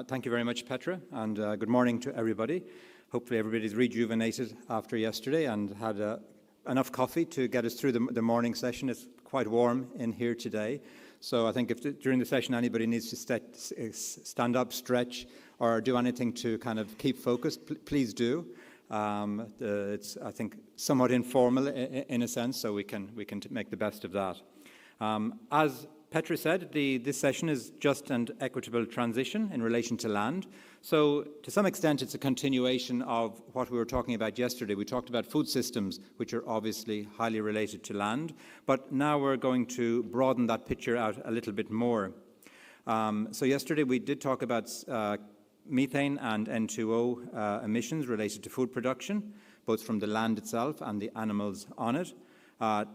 Thank you very much, Petra, and good morning to everybody. Hopefully everybody's rejuvenated after yesterday and had enough coffee to get us through the morning session. It's quite warm in here today, so I think if during the session anybody needs to stand up, stretch, or do anything to kind of keep focused, please do. It's, I think, somewhat informal in a sense, so we can make the best of that. As Petra said, this session is just and equitable transition in relation to land. So to some extent, it's a continuation of what we were talking about yesterday. We talked about food systems, which are obviously highly related to land, but now we're going to broaden that picture out a little bit more. So yesterday we did talk about methane and N2O emissions related to food production, both from the land itself and the animals on it.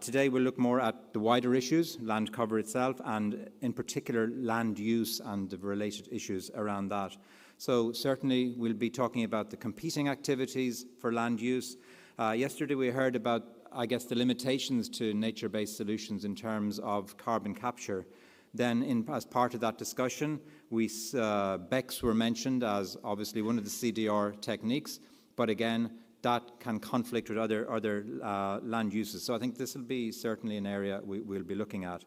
Today we'll look more at the wider issues, land cover itself, and in particular land use and the related issues around that. So certainly we'll be talking about the competing activities for land use. Yesterday we heard about, I guess, the limitations to nature-based solutions in terms of carbon capture. Then as part of that discussion, BECCS were mentioned as obviously one of the CDR techniques, but again, that can conflict with other land uses. So I think this will be certainly an area we'll be looking at.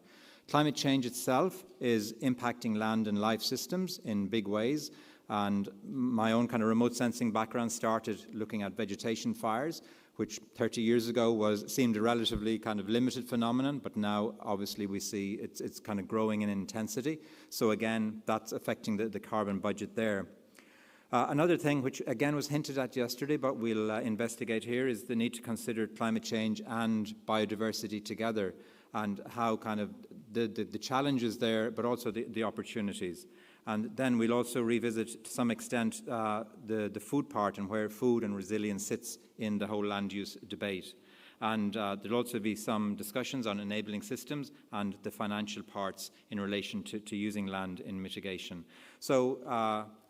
Climate change itself is impacting land and life systems in big ways. And my own kind of remote sensing background started looking at vegetation fires, which 30 years ago seemed a relatively kind of limited phenomenon, but now obviously we see it's kind of growing in intensity. So again, that's affecting the carbon budget there. Another thing which again was hinted at yesterday, but we'll investigate here, is the need to consider climate change and biodiversity together, and how kind of the challenges there, but also the opportunities. And then we'll also revisit to some extent the food part and where food and resilience sits in the whole land use debate. And there'll also be some discussions on enabling systems and the financial parts in relation to using land in mitigation. So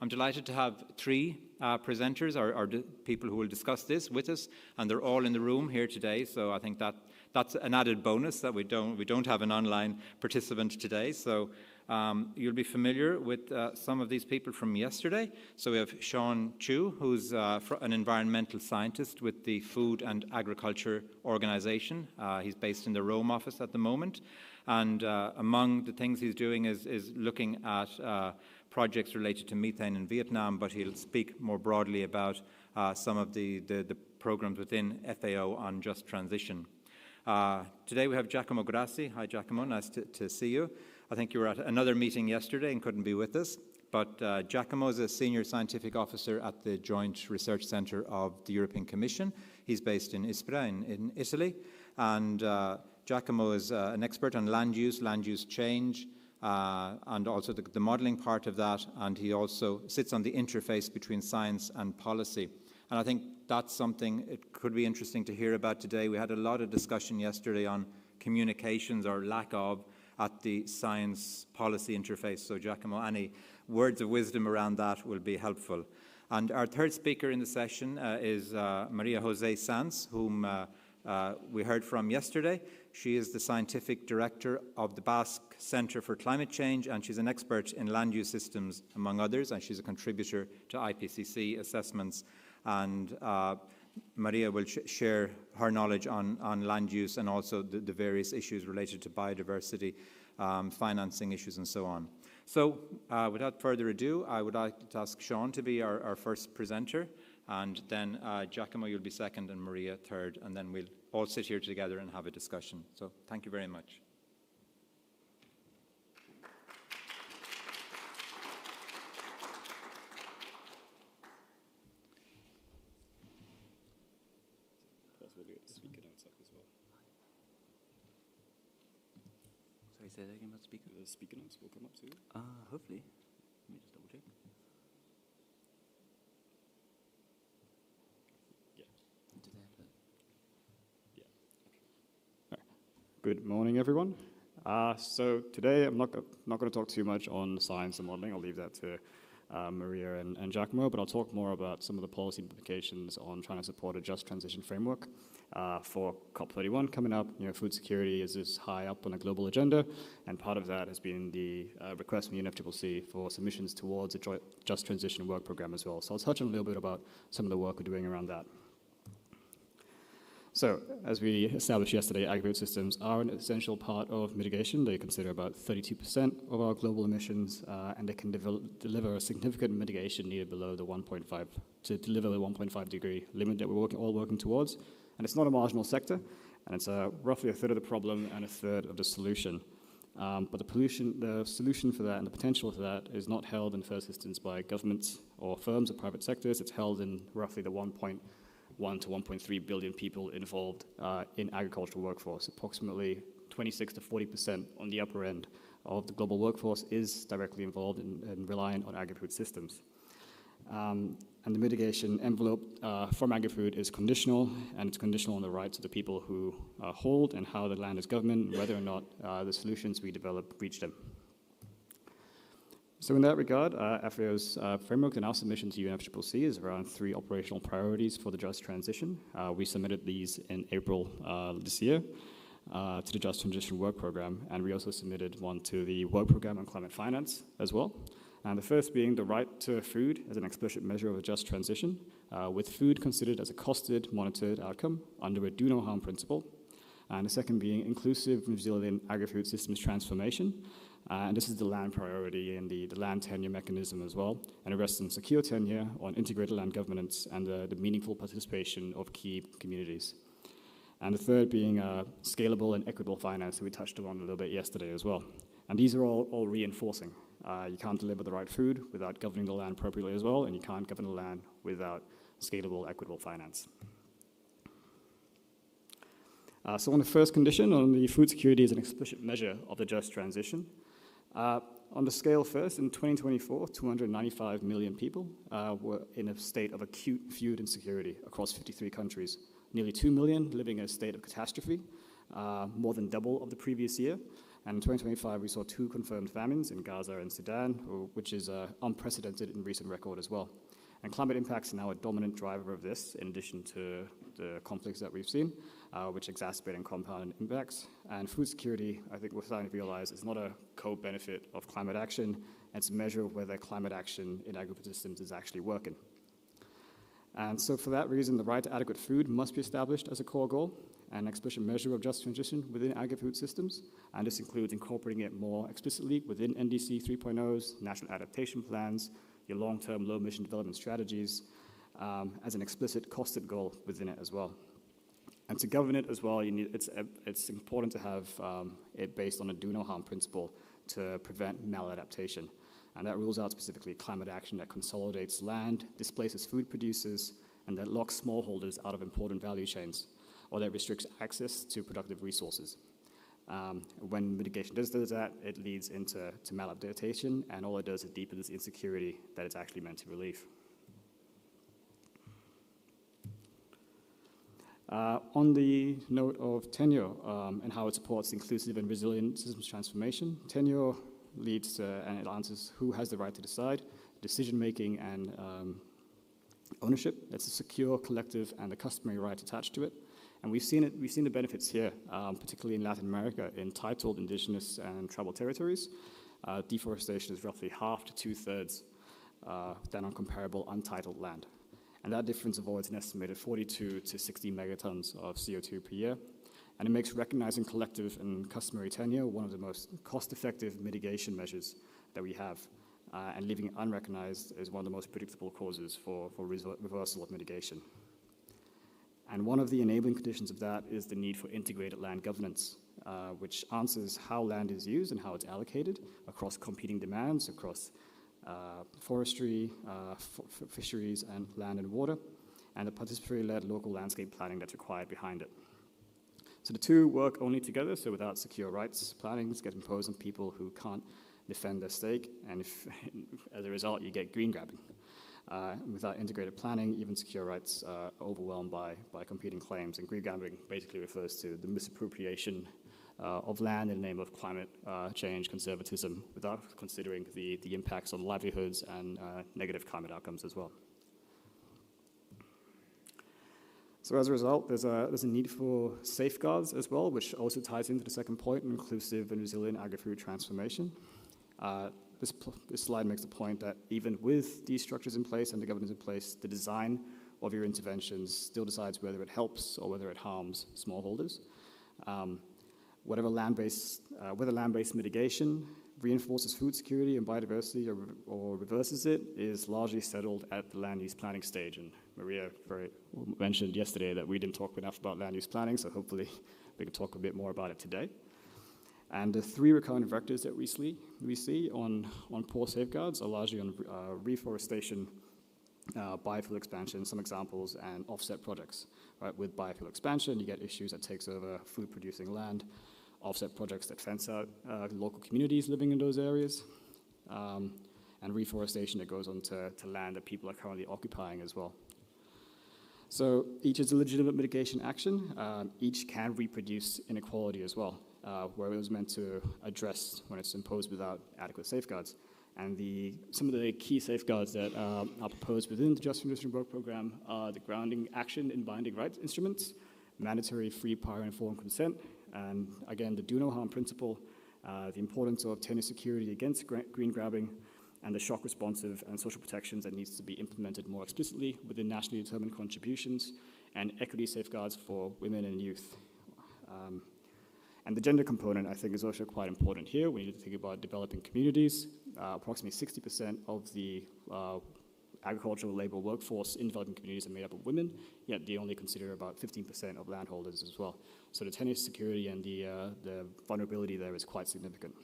I'm delighted to have three presenters or people who will discuss this with us, and they're all in the room here today. So I think that's an added bonus that we don't have an online participant today. So you'll be familiar with some of these people from yesterday. So we have Sean Chu, who's an environmental scientist with the Food and Agriculture Organization. He's based in the Rome office at the moment. And among the things he's doing is looking at projects related to methane in Vietnam, but he'll speak more broadly about some of the programs within FAO on just transition. Today we have Giacomo Grassi. Hi, Giacomo. Nice to see you. I think you were at another meeting yesterday and couldn't be with us, but Giacomo is a senior scientific officer at the Joint Research Centre of the European Commission. He's based in Ispra in Italy, and Giacomo is an expert on land use change, and also the modelling part of that, and he also sits on the interface between science and policy. And I think that's something it could be interesting to hear about today. We had a lot of discussion yesterday on communications or lack of at the science policy interface. So Giacomo, any words of wisdom around that will be helpful. And our third speaker in the session is Maria Jose Sanz, whom we heard from yesterday. She is the scientific director of the Basque Centre for Climate Change, and she's an expert in land use systems, among others, and she's a contributor to IPCC assessments. And Maria will share her knowledge on land use and also the various issues related to biodiversity, financing issues, and so on. So without further ado, I would like to ask Sean to be our first presenter, and then Giacomo, you'll be second, and Maria third, and then we'll all sit here together and have a discussion. So thank you very much. Say that again about speaker? The speaker notes will come up too. Hopefully. Let me just double check. Yeah. Into there, but... Yeah. Okay. All right. Good morning, everyone. So today I'm not going to talk too much on science and modeling. I'll leave that to Maria and Giacomo, but I'll talk more about some of the policy implications on trying to support a just transition framework for COP31 coming up. Food security is high up on the global agenda, and part of that has been the request from the UNFCCC for submissions towards a Just Transition Work Program as well. So I'll touch on a little bit about some of the work we're doing around that. So, as we established yesterday, agri-food systems are an essential part of mitigation. They consider about 32% of our global emissions, and they can deliver a significant mitigation needed below the 1.5 to deliver the 1.5 degree limit that we're all working towards. And it's not a marginal sector, and it's roughly a third of the problem and a third of the solution. But the solution for that and the potential for that is not held in the first instance by governments or firms or private sectors. It's held in roughly the 1.1 to 1.3 billion people involved in agricultural workforce. Approximately 26 to 40% on the upper end of the global workforce is directly involved and reliant on agri-food systems. And the mitigation envelope from agri-food is conditional, and it's conditional on the rights of the people who hold and how the land is governed, whether or not the solutions we develop reach them. So in that regard, FAO's framework and our submission to UNFCCC is around 3 operational priorities for the Just Transition. We submitted these in April this year to the Just Transition Work Program, and we also submitted one to the Work Program on Climate Finance as well. And the first being the right to food as an explicit measure of a just transition, with food considered as a costed, monitored outcome under a do-no-harm principle. And the second being inclusive, resilient agri-food systems transformation. And this is the land priority and the land tenure mechanism as well, and it rests on secure tenure, on integrated land governance, and the meaningful participation of key communities. And the third being scalable and equitable finance that we touched on a little bit yesterday as well. And these are all reinforcing. You can't deliver the right food without governing the land appropriately as well, and you can't govern the land without scalable, equitable finance. So on the first condition, on the food security as an explicit measure of the just transition, on the scale first, in 2024, 295 million people were in a state of acute food insecurity across 53 countries. Nearly 2 million living in a state of catastrophe, more than double of the previous year. And in 2025, we saw 2 confirmed famines in Gaza and Sudan, which is unprecedented in recent record as well. And climate impacts are now a dominant driver of this, in addition to the conflicts that we've seen, which exacerbate and compound impacts. And food security, I think we're starting to realize, is not a co-benefit of climate action. It's a measure of whether climate action in agri-food systems is actually working. And so for that reason, the right to adequate food must be established as a core goal, an explicit measure of just transition within agri-food systems. And this includes incorporating it more explicitly within NDC 3.0's national adaptation plans, your long-term low-emission development strategies, as an explicit costed goal within it as well. And to govern it as well, it's important to have it based on a do-no-harm principle to prevent maladaptation. And that rules out specifically climate action that consolidates land, displaces food producers, and that locks smallholders out of important value chains, or that restricts access to productive resources. When mitigation does that, it leads into maladaptation, and all it does is deepens the insecurity that it's actually meant to relieve. On the note of tenure and how it supports inclusive and resilient systems transformation, tenure leads to, and it answers who has the right to decide, decision-making and ownership. It's a secure, collective, and the customary right attached to it. And we've seen the benefits here, particularly in Latin America, in titled indigenous and tribal territories. Deforestation is roughly half to 2/3 than on comparable untitled land. And that difference avoids an estimated 42 to 60 megatons of CO2 per year. And it makes recognizing collective and customary tenure one of the most cost-effective mitigation measures that we have. And leaving it unrecognized is one of the most predictable causes for reversal of mitigation. And one of the enabling conditions of that is the need for integrated land governance, which answers how land is used and how it's allocated across competing demands, across forestry, fisheries, and land and water, and the participatory-led local landscape planning that's required behind it. So the two work only together, so without secure rights, plannings get imposed on people who can't defend their stake, and as a result, you get green grabbing. Without integrated planning, even secure rights are overwhelmed by competing claims, and green grabbing basically refers to the misappropriation of land in the name of climate change conservatism without considering the impacts on livelihoods and negative climate outcomes as well. So as a result, there's a need for safeguards as well, which also ties into the second point, inclusive and resilient agri-food transformation. This slide makes the point that even with these structures in place and the governance in place, the design of your interventions still decides whether it helps or whether it harms smallholders. Whether land-based mitigation reinforces food security and biodiversity or reverses it is largely settled at the land use planning stage. And Maria mentioned yesterday that we didn't talk enough about land use planning, so hopefully we can talk a bit more about it today. And the three recurrent vectors that we see on poor safeguards are largely on reforestation, biofuel expansion, some examples, and offset projects. Right? With biofuel expansion, you get issues that takes over food-producing land, offset projects that fence out local communities living in those areas, and reforestation that goes on to land that people are currently occupying as well. So each is a legitimate mitigation action. Each can reproduce inequality as well, where it was meant to address when it's imposed without adequate safeguards. And some of the key safeguards that are proposed within the Just Transition Work Program are the grounding action in binding rights instruments, mandatory free, prior, and informed consent, and again, the do no harm principle, the importance of tenure security against green grabbing, and the shock responsive and social protections that needs to be implemented more explicitly within nationally determined contributions, and equity safeguards for women and youth. And the gender component, I think, is also quite important here. We need to think about developing communities. Approximately 60% of the agricultural labor workforce in developing communities are made up of women, yet they only consider about 15% of landholders as well. So the tenure security and the vulnerability there is quite significant.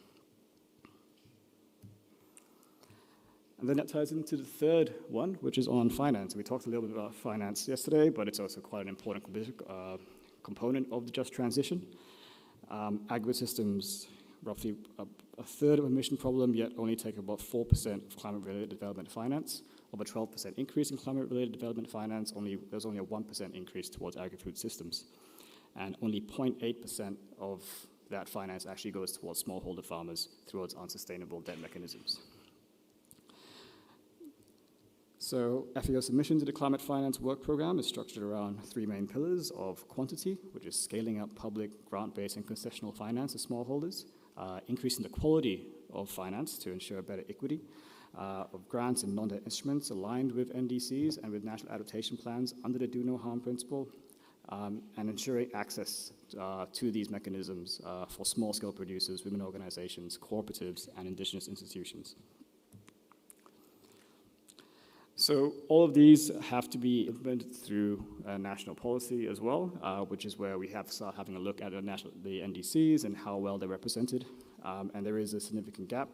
And then that ties into the third one, which is on finance. We talked a little bit about finance yesterday, but it's also quite an important component of the just transition. Agrisystems, roughly a third of emission problem, yet only take about 4% of climate-related development finance. Of a 12% increase in climate-related development finance, there's only a 1% increase towards agri-food systems. And only 0.8% of that finance actually goes towards smallholder farmers towards unsustainable debt mechanisms. So FAO submission to the Climate Finance Work Program is structured around three main pillars of quantity, which is scaling up public, grant-based, and concessional finance to smallholders, increasing the quality of finance to ensure better equity, of grants and non-debt instruments aligned with NDCs and with national adaptation plans under the do no harm principle, and ensuring access to these mechanisms for small-scale producers, women organizations, cooperatives, and indigenous institutions. So all of these have to be implemented through national policy as well, which is where we have to start having a look at the NDCs and how well they're represented. And there is a significant gap.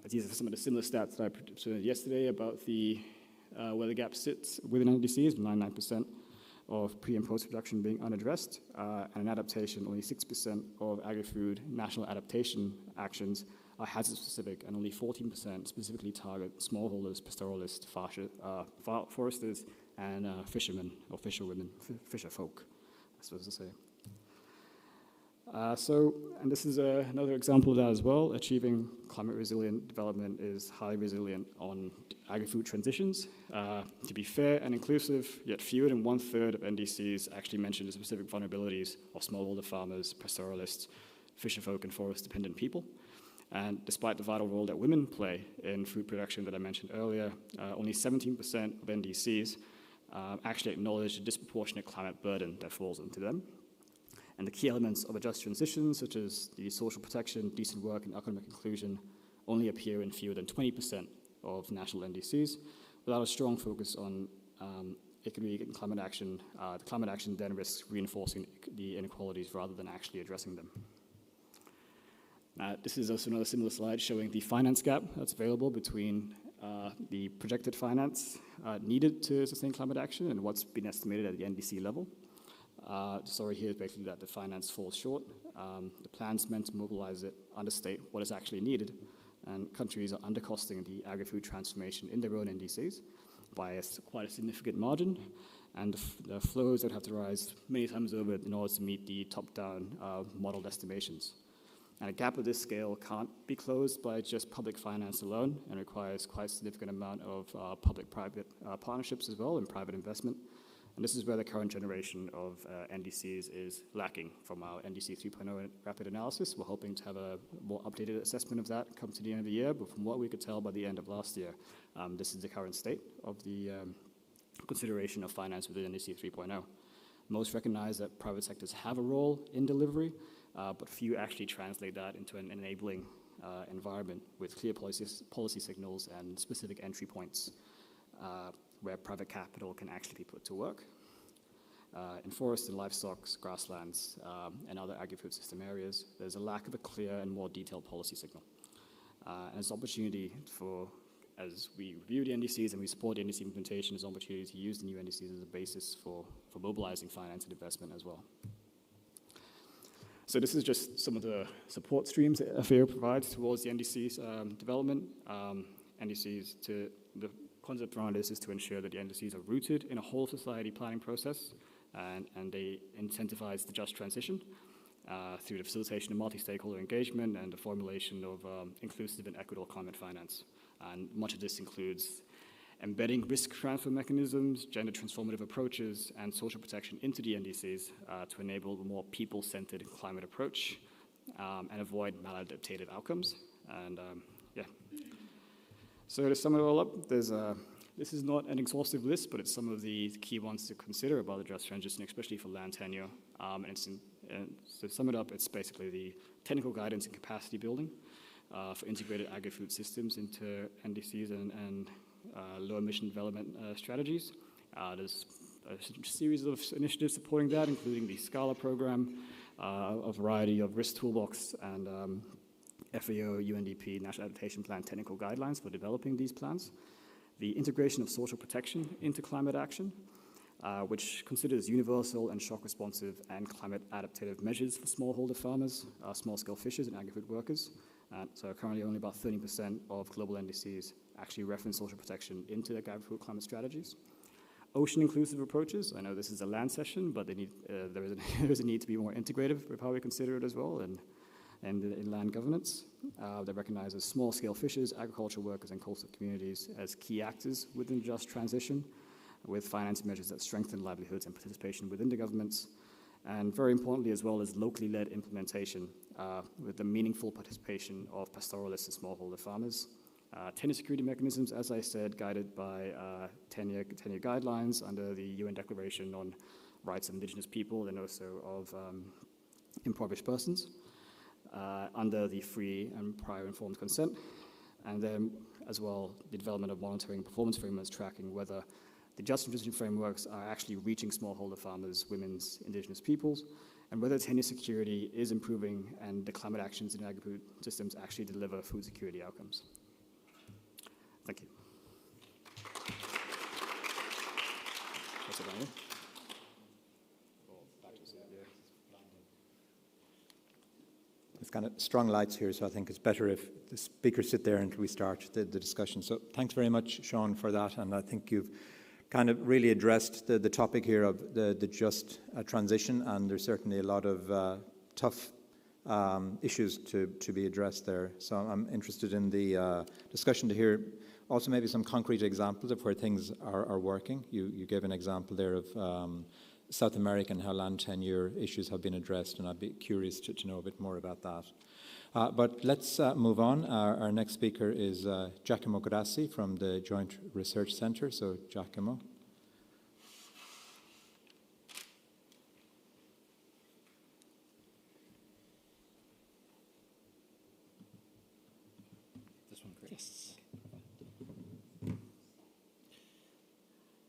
These are some of the similar stats that I presented yesterday about where the gap sits within NDCs, 99% of pre- and post-production being unaddressed, and in adaptation, only 6% of agri-food national adaptation actions are hazard-specific, and only 14% specifically target smallholders, pastoralists, foresters, and fishermen or fisherwomen, fisherfolk, I suppose to say. And this is another example of that as well. Achieving climate-resilient development is highly resilient on agri-food transitions. To be fair and inclusive, yet fewer than 1/3 of NDCs actually mention the specific vulnerabilities of smallholder farmers, pastoralists, fisherfolk, and forest-dependent people. And despite the vital role that women play in food production that I mentioned earlier, only 17% of NDCs actually acknowledge the disproportionate climate burden that falls onto them. And the key elements of a just transition, such as the social protection, decent work, and economic inclusion, only appear in fewer than 20% of national NDCs. Without a strong focus on equity and climate action, the climate action then risks reinforcing the inequalities rather than actually addressing them. This is also another similar slide showing the finance gap that's available between the projected finance needed to sustain climate action and what's been estimated at the NDC level. The story here is basically that the finance falls short. The plans meant to mobilize it understate what is actually needed, and countries are undercosting the agri-food transformation in their own NDCs by quite a significant margin, and the flows that have to rise many times over in order to meet the top-down modeled estimations. And a gap of this scale can't be closed by just public finance alone, and requires quite a significant amount of public-private partnerships as well, and private investment. And this is where the current generation of NDCs is lacking from our NDC 3.0 rapid analysis. We're hoping to have a more updated assessment of that come to the end of the year, but from what we could tell by the end of last year, this is the current state of the consideration of finance within NDC 3.0. Most recognize that private sectors have a role in delivery, but few actually translate that into an enabling environment with clear policy signals and specific entry points where private capital can actually be put to work. In forests and livestock, grasslands, and other agri-food system areas, there's a lack of a clear and more detailed policy signal. And there's opportunity for, as we review the NDCs and we support the NDC implementation, there's opportunity to use the new NDCs as a basis for mobilizing finance and investment as well. So this is just some of the support streams that FAO provides towards the NDC's development. NDCs, the concept around this is to ensure that the NDCs are rooted in a whole society planning process and they incentivize the just transition through the facilitation of multi-stakeholder engagement and the formulation of inclusive and equitable climate finance. And much of this includes embedding risk transfer mechanisms, gender transformative approaches, and social protection into the NDCs to enable a more people-centered climate approach and avoid maladaptive outcomes. And yeah. So to sum it all up, this is not an exhaustive list, but it's some of the key ones to consider about the just transition, especially for land tenure. And so to sum it up, it's basically the technical guidance and capacity building for integrated agri-food systems into NDCs and low-emission development strategies. There's a series of initiatives supporting that, including the SCALA program, a variety of risk toolbox, and FAO, UNDP, National Adaptation Plan technical guidelines for developing these plans. The integration of social protection into climate action, which considers universal and shock-responsive and climate adaptive measures for smallholder farmers, small-scale fishers, and agri-food workers. So currently only about 30% of global NDCs actually reference social protection into their agri-food climate strategies. Ocean-inclusive approaches. I know this is a land session, but there is a need to be more integrative with how we consider it as well, and in land governance. That recognizes small-scale fishers, agricultural workers, and coastal communities as key actors within just transition, with finance measures that strengthen livelihoods and participation within the governments. And very importantly, as well as locally led implementation with the meaningful participation of pastoralists and smallholder farmers. Tenure security mechanisms, as I said, guided by tenure guidelines under the UN Declaration on Rights of Indigenous People and also of impoverished persons. Under the free and prior informed consent, and then as well the development of monitoring performance frameworks tracking whether the just transition frameworks are actually reaching smallholder farmers, women's, indigenous peoples, and whether tenure security is improving and the climate actions in agri-food systems actually deliver food security outcomes. Thank you. That's it, Daniel. It's kind of strong lights here, so I think it's better if the speakers sit there until we start the discussion. So thanks very much, Sean, for that. And I think you've kind of really addressed the topic here of the just transition, and there's certainly a lot of tough issues to be addressed there. So I'm interested in the discussion to hear also maybe some concrete examples of where things are working. You gave an example there of South America and how land tenure issues have been addressed, and I'd be curious to know a bit more about that. But let's move on. Our next speaker is Giacomo Grassi from the Joint Research Centre. So, Giacomo. This one, great. Yes.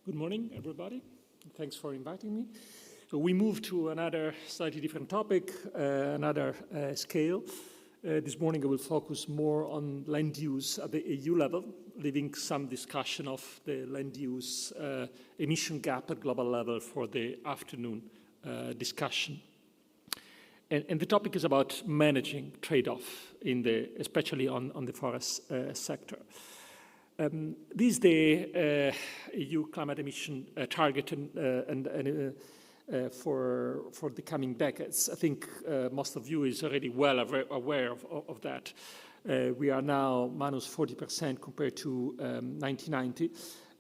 Good morning, everybody. Thanks for inviting me. So we move to another slightly different topic, another scale. This morning I will focus more on land use at the EU level, leaving some discussion of the land use emission gap at global level for the afternoon discussion. And the topic is about managing trade-off, especially on the forest sector. This is the EU climate emission target for the coming decades. I think most of you is already well aware of that. We are now minus 40% compared to 1990,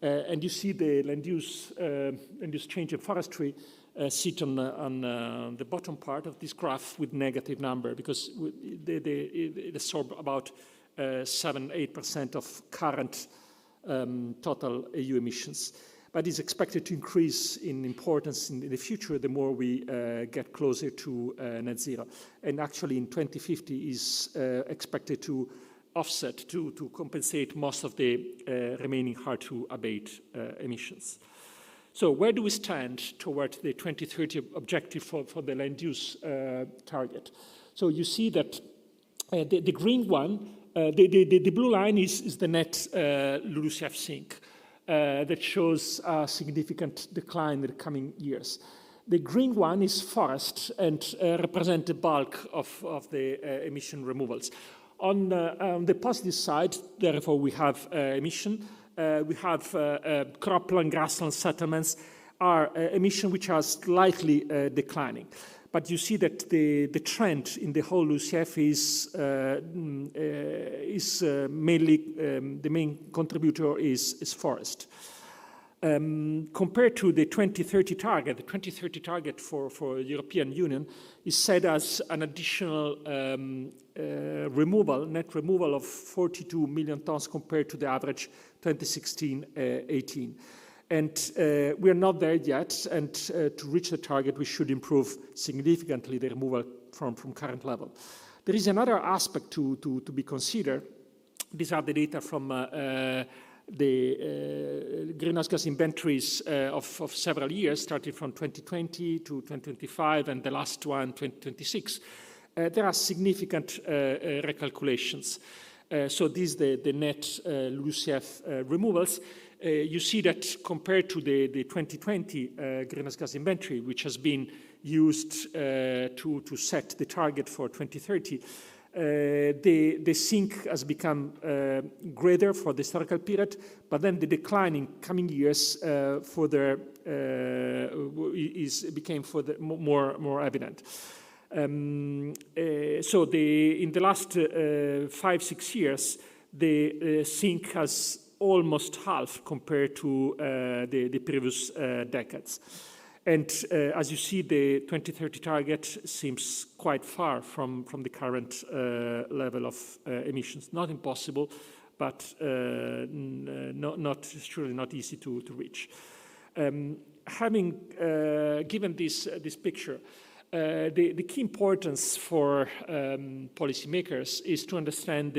And you see the land use change in forestry sit on the bottom part of this graph with negative number, because they absorb about 7-8% of current total EU emissions. But it's expected to increase in importance in the future the more we get closer to net zero. And actually in 2050 is expected to offset, to compensate most of the remaining hard-to-abate emissions. So where do we stand toward the 2030 objective for the land use target? So you see that the green one, the blue line is the net LULUCF sink. That shows a significant decline in the coming years. The green one is forest and represent the bulk of the emission removals. On the positive side, therefore, we have emission. We have cropland, grassland settlements are emission which are slightly declining. But you see that the trend in the whole LULUCF is mainly the main contributor is forest. Compared to the 2030 target, the 2030 target for the European Union is set as an additional net removal of 42 million tons compared to the average 2016-18. And we are not there yet, and to reach the target, we should improve significantly the removal from current level. There is another aspect to be considered. These are the data from the greenhouse gas inventories of several years, starting from 2020 to 2025, and the last one, 2026. There are significant recalculations. So these are the net LULUCF removals. You see that compared to the 2020 greenhouse gas inventory, which has been used to set the target for 2030, the sink has become greater for the historical period, but then the decline in coming years became more evident. So in the last 5-6 years, the sink has almost half compared to the previous decades. And as you see, the 2030 target seems quite far from the current level of emissions. Not impossible, but surely not easy to reach. Having given this picture, the key importance for policymakers is to understand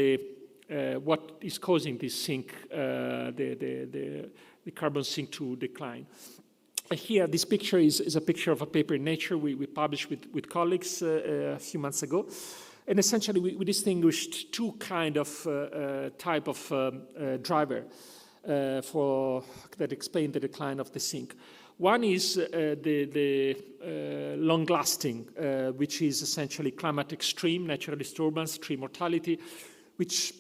what is causing this sink, the carbon sink to decline. Here, this picture is a picture of a paper in Nature we published with colleagues a few months ago. And essentially, we distinguished two kind of type of driver that explain the decline of the sink. One is the long-lasting, which is essentially climate extreme, natural disturbance, tree mortality, which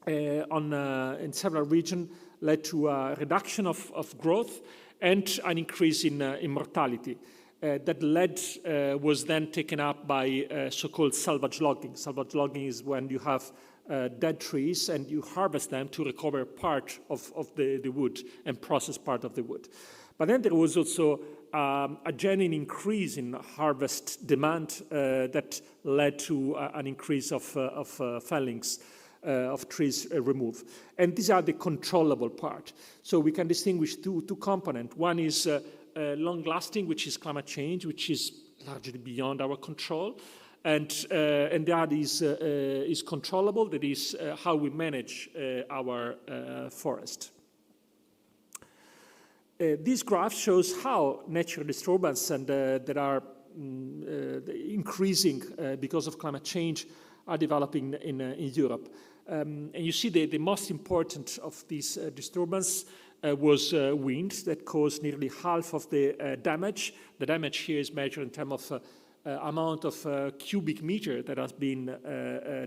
in several regions led to a reduction of growth and an increase in mortality. That was then taken up by so-called salvage logging. Salvage logging is when you have dead trees and you harvest them to recover part of the wood and process part of the wood. But then there was also a genuine increase in harvest demand that led to an increase of fellings of trees removed. And these are the controllable part. So we can distinguish two components. One is long-lasting, which is climate change, which is largely beyond our control. And that is controllable, that is how we manage our forest. This graph shows how natural disturbance and that are increasing because of climate change are developing in Europe. And you see the most important of these disturbance was wind that caused nearly half of the damage. The damage here is measured in terms of amount of cubic meter that has been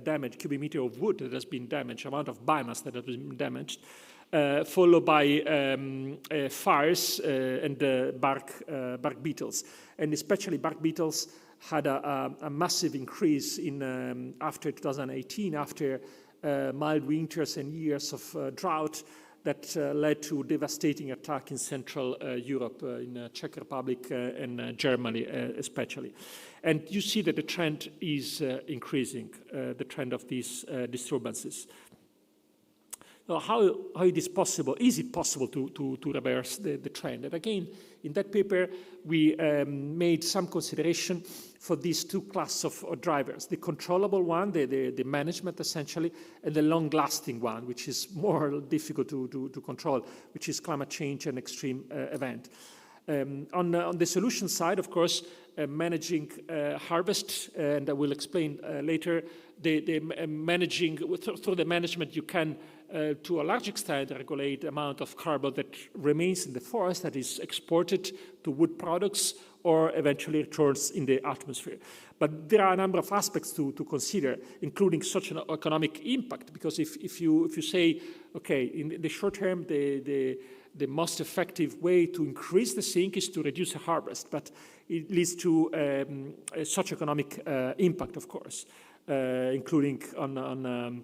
damaged, cubic meter of wood that has been damaged, amount of biomass that has been damaged, followed by fires and bark beetles. And especially bark beetles had a massive increase in after 2018, after mild winters and years of drought. that led to devastating attack in Central Europe, in Czech Republic and Germany especially. And you see that the trend is increasing, the trend of these disturbances. So how it is possible? Is it possible to reverse the trend? And again, in that paper, we made some consideration for these two classes of drivers: the controllable one, the management essentially, and the long-lasting one, which is more difficult to control, which is climate change and extreme event. On the solution side, of course, managing harvest, and I will explain later, the managing through the management you can to a large extent regulate the amount of carbon that remains in the forest, that is exported to wood products or eventually returns in the atmosphere. But there are a number of aspects to consider, including socio-economic impact, because if you say, okay, in the short term, the most effective way to increase the sink is to reduce the harvest, but it leads to a socio-economic impact, of course, including on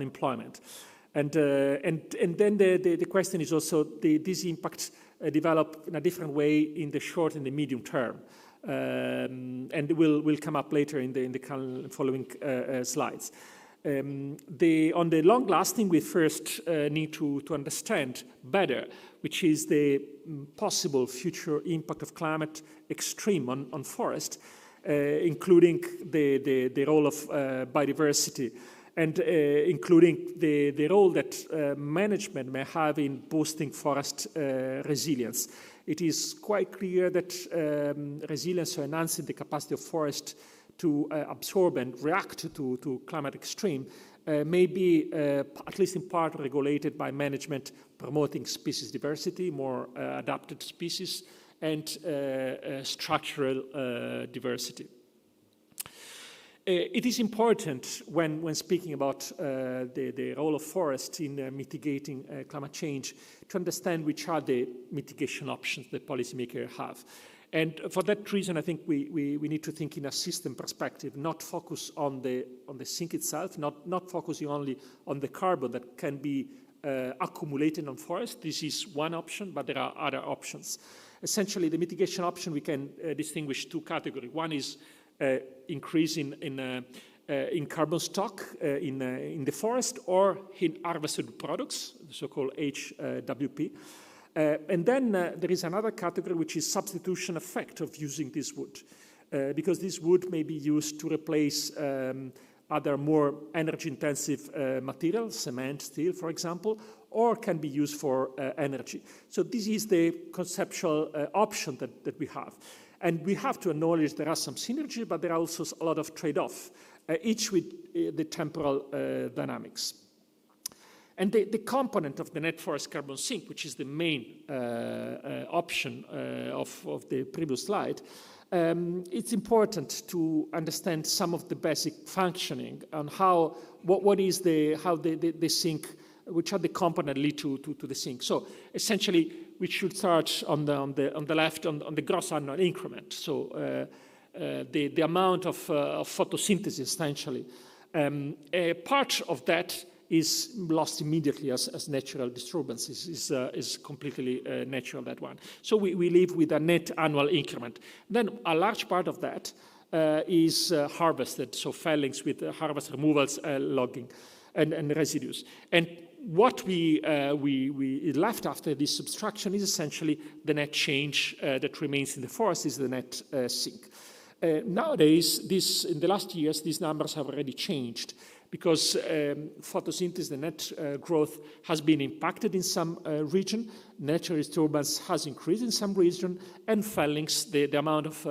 employment. And then the question is also these impacts develop in a different way in the short and the medium term. And will come up later in the following slides. On the long lasting, we first need to understand better, which is the possible future impact of climate extreme on forest, including the role of biodiversity, and including the role that management may have in boosting forest resilience. It is quite clear that resilience or enhancing the capacity of forest to absorb and react to climate extreme may be, at least in part, regulated by management promoting species diversity, more adapted species, and structural diversity. It is important when speaking about the role of forest in mitigating climate change to understand which are the mitigation options that policymakers have. And for that reason, I think we need to think in a system perspective, not focus on the sink itself, not focusing only on the carbon that can be accumulated on forest. This is one option, but there are other options. Essentially, the mitigation option we can distinguish two categories. One is increase in carbon stock in the forest or in harvested products, the so-called HWP. And then there is another category, which is substitution effect of using this wood, because this wood may be used to replace other more energy-intensive materials, cement, steel, for example, or can be used for energy. So this is the conceptual option that we have. And we have to acknowledge there are some synergy, but there are also a lot of trade-off, each with the temporal dynamics. And the component of the net forest carbon sink, which is the main option of the previous slide, it's important to understand some of the basic functioning on how the sink, which are the components lead to the sink. So essentially, we should start on the left on the gross annual increment. So the amount of photosynthesis essentially. A part of that is lost immediately as natural disturbances, is completely natural, that one. So we live with a net annual increment. Then a large part of that is harvested, so fellings with harvest removals, logging, and residues. And what we left after this subtraction is essentially the net change that remains in the forest, is the net sink. Nowadays, in the last years, these numbers have already changed, because photosynthesis, the net growth, has been impacted in some region, natural disturbance has increased in some region, and fellings, the amount of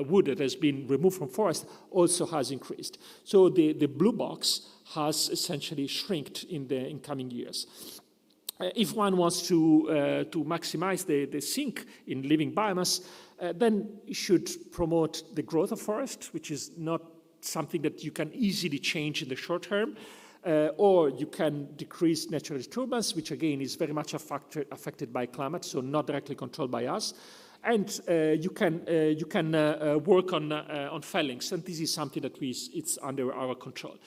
wood that has been removed from forest, also has increased. So the blue box has essentially shrinked in the incoming years. If one wants to maximize the sink in living biomass, then you should promote the growth of forest, which is not something that you can easily change in the short term, or you can decrease natural disturbance, which again is very much affected by climate, so not directly controlled by us. And you can work on fellings, and this is something that it's under our control.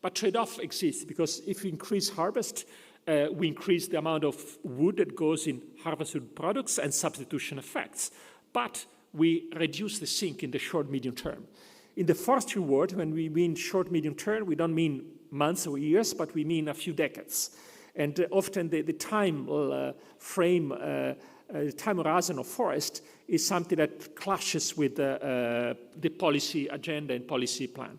But trade-off exists, because if you increase harvest, We increase the amount of wood that goes in harvested products and substitution effects, but we reduce the sink in the short, medium term. In the forestry world, when we mean short, medium term, we don't mean months or years, but we mean a few decades. And often the time frame, time horizon of forest is something that clashes with the policy agenda and policy plan.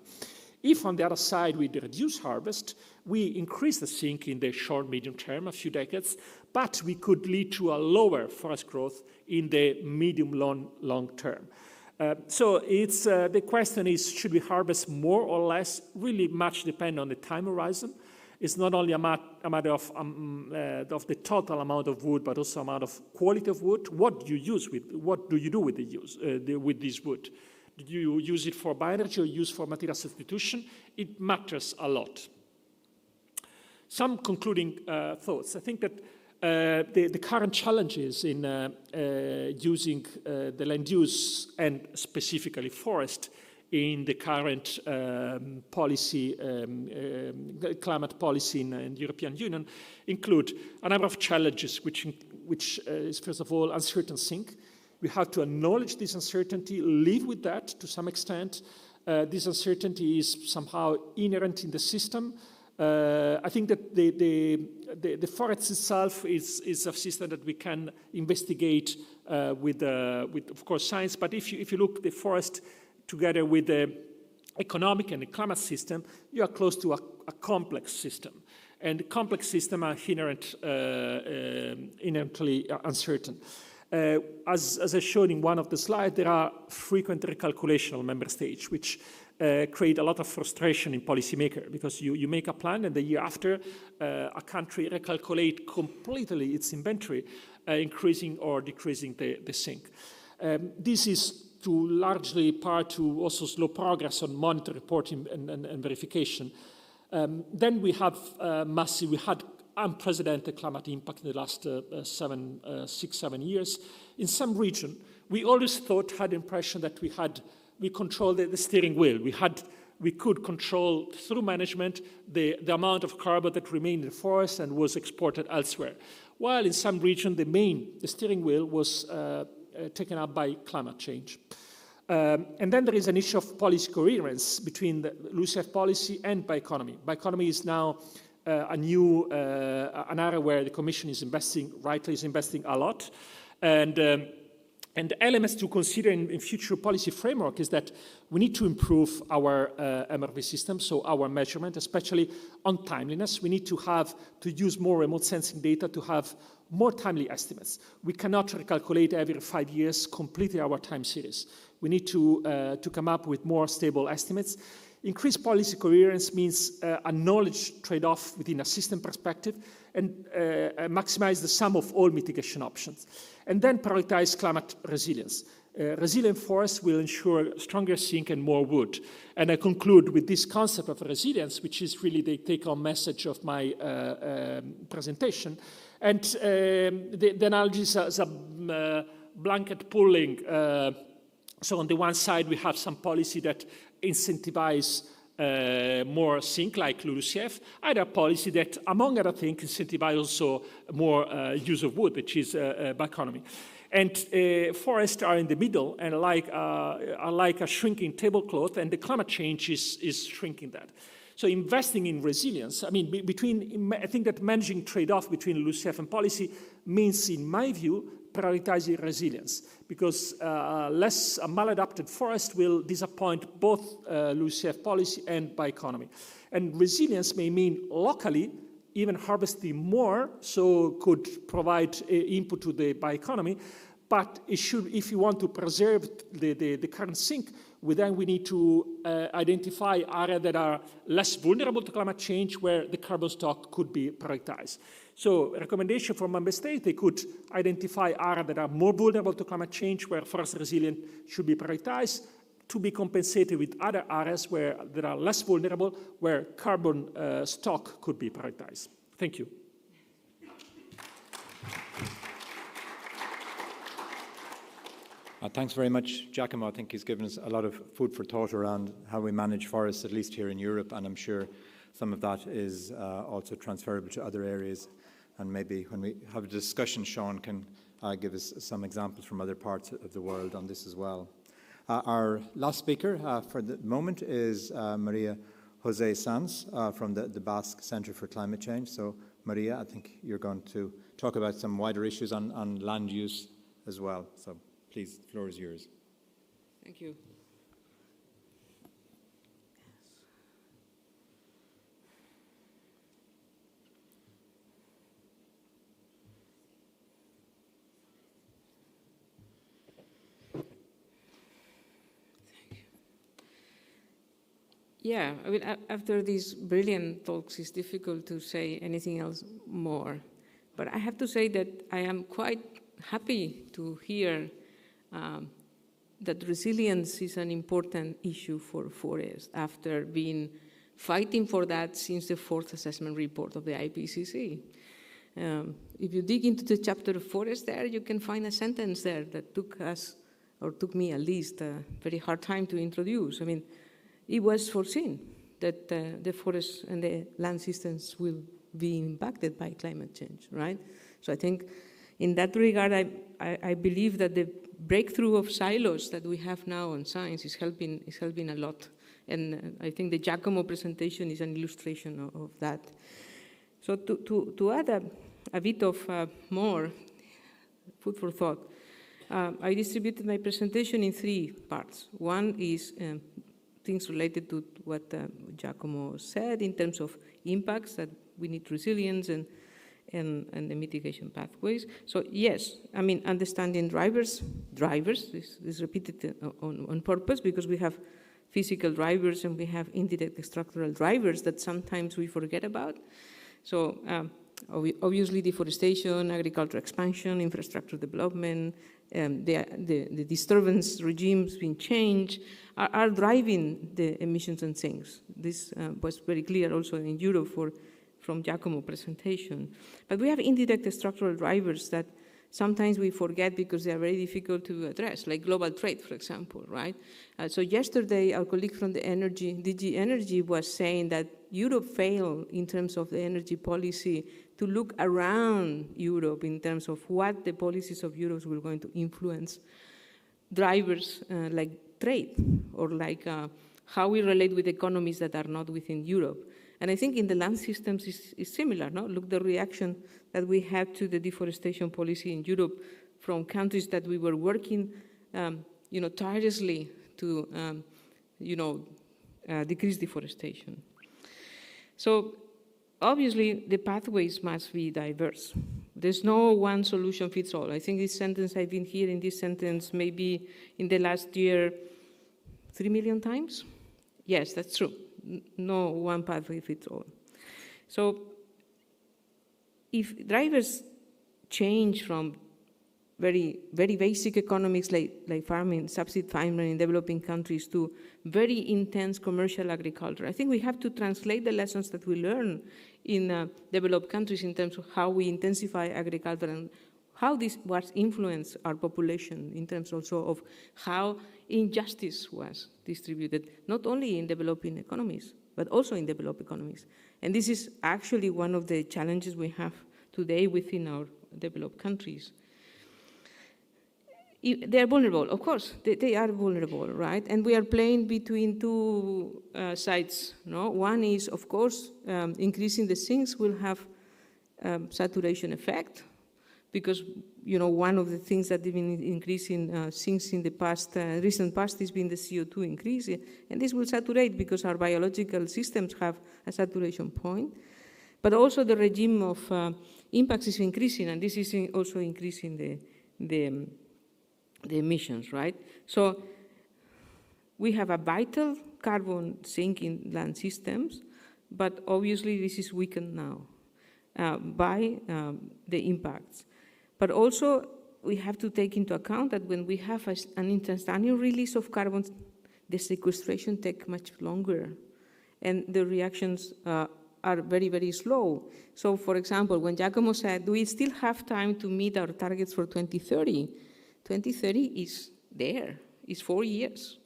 If, on the other side, we reduce harvest, we increase the sink in the short, medium term, a few decades, but we could lead to a lower forest growth in the medium, long term. So it's, the question is, should we harvest more or less? Really much depend on the time horizon. It's not only a matter of the total amount of wood, but also amount of quality of wood. What do you do with with this wood? Do you use it for bioenergy or use for material substitution? It matters a lot. Some concluding thoughts. I think that the current challenges in using the land use and specifically forest in the current policy, climate policy in the European Union include a number of challenges, which is, first of all, uncertain sink. We have to acknowledge this uncertainty, live with that to some extent. This uncertainty is somehow inherent in the system. I think that the forest itself is a system that we can investigate with, of course, science. But if you look at the forest together with the economic and the climate system, you are close to a complex system. And complex systems are inherently uncertain. As I showed in one of the slides, there are frequent recalculation on member states, which create a lot of frustration in policymakers, because you make a plan and the year after, a country recalculate completely its inventory, increasing or decreasing the sink. This is to largely part to also slow progress on monitoring, reporting, and verification. Then we have we had unprecedented climate impact in the last 6-7 years. In some region, we always had the impression that we controlled the steering wheel. We could control through management the amount of carbon that remained in the forest and was exported elsewhere. While in some region, the steering wheel was taken up by climate change. And then there is an issue of policy coherence between the LULUCF policy and bioeconomy. Bioeconomy is now an area where the Commission is rightly investing a lot. And elements to consider in future policy framework is that we need to improve our MRV system, so our measurement, especially on timeliness. We need to use more remote sensing data to have more timely estimates. We cannot recalculate every 5 years completely our time series. We need to come up with more stable estimates. Increased policy coherence means a knowledge trade-off within a system perspective and maximize the sum of all mitigation options. And then prioritize climate resilience. Resilient forests will ensure stronger sink and more wood. And I conclude with this concept of resilience, which is really the take-home message of my presentation. And the analogy is a blanket pulling. So on the one side, we have some policy that incentivize more sink, like LULUCF, other policy that, among other things, incentivize also more use of wood, which is bioeconomy. And forests are in the middle and are like a shrinking tablecloth, and the climate change is shrinking that. So investing in resilience, I think that managing trade-off between LULUCF and policy means, in my view, prioritizing resilience, because a maladapted forest will disappoint both LULUCF policy and bioeconomy. And resilience may mean locally even harvesting more, so could provide input to the bioeconomy, but if you want to preserve the current sink, then we need to identify areas that are less vulnerable to climate change, where the carbon stock could be prioritized. So recommendation from member states, they could identify areas that are more vulnerable to climate change, where forest resilience should be prioritized, to be compensated with other areas that are less vulnerable, where carbon stock could be prioritized. Thank you. Thanks very much, Giacomo. I think he's given us a lot of food for thought around how we manage forests, at least here in Europe, and I'm sure some of that is also transferable to other areas. And maybe when we have a discussion, Sean can give us some examples from other parts of the world on this as well. Our last speaker for the moment is Maria Jose Sanz from the Basque Center for Climate Change. So, Maria, I think you're going to talk about some wider issues on land use as well. So, please, the floor is yours. Thank you. Yeah, I mean, after these brilliant talks, it's difficult to say anything else more. But I have to say that I am quite happy to hear that resilience is an important issue for forests after being fighting for that since the fourth assessment report of the IPCC. If you dig into the chapter of forest there, you can find a sentence there that took us, or took me at least, a very hard time to introduce. I mean, it was foreseen that the forests and the land systems will be impacted by climate change, right? So I think in that regard, I believe that the breakthrough of silos that we have now on science is helping a lot. And I think the Giacomo presentation is an illustration of that. So to add a bit of more food for thought, I distributed my presentation in 3 parts. One is things related to what Giacomo said in terms of impacts, that we need resilience and the mitigation pathways. So yes, I mean, understanding drivers, this is repeated on purpose because we have physical drivers and we have indirect structural drivers that sometimes we forget about. So obviously deforestation, agriculture expansion, infrastructure development, the disturbance regimes being changed are driving the emissions and sinks. This was very clear also in Europe from Giacomo presentation. But we have indirect structural drivers that sometimes we forget because they are very difficult to address, like global trade, for example, right? So yesterday, our colleague from the DG Energy was saying that Europe failed in terms of the energy policy to look around Europe in terms of what the policies of Europe were going to influence drivers like trade or like how we relate with economies that are not within Europe. And I think in the land systems is similar, no? Look, the reaction that we had to the deforestation policy in Europe from countries that we were working, tirelessly to, decrease deforestation. So obviously the pathways must be diverse. There's no one solution fits all. I think this sentence, I've been hearing this sentence maybe in the last year 3 million times. Yes, that's true. No one pathway fits all. So if drivers change from very, very basic economics like farming, subsistence farming in developing countries to very intense commercial agriculture, I think we have to translate the lessons that we learn in developed countries in terms of how we intensify agriculture and how this was influenced our population in terms also of how injustice was distributed, not only in developing economies, but also in developed economies. And this is actually one of the challenges we have today within our developed countries. They are vulnerable, of course, they are vulnerable, right? And we are playing between 2 sides, no? One is, of course, increasing the sinks will have saturation effect, because one of the things that have been increasing sinks in the past, recent past, has been the CO2 increase, and this will saturate because our biological systems have a saturation point. But also the regime of impacts is increasing, and this is also increasing the emissions, right? So we have a vital carbon sink in land systems, but obviously this is weakened now by the impacts. But also we have to take into account that when we have an instantaneous release of carbon, the sequestration takes much longer, and the reactions are very, very slow. So for example, when Giacomo said, do we still have time to meet our targets for 2030? 2030 is there, it's 4 years.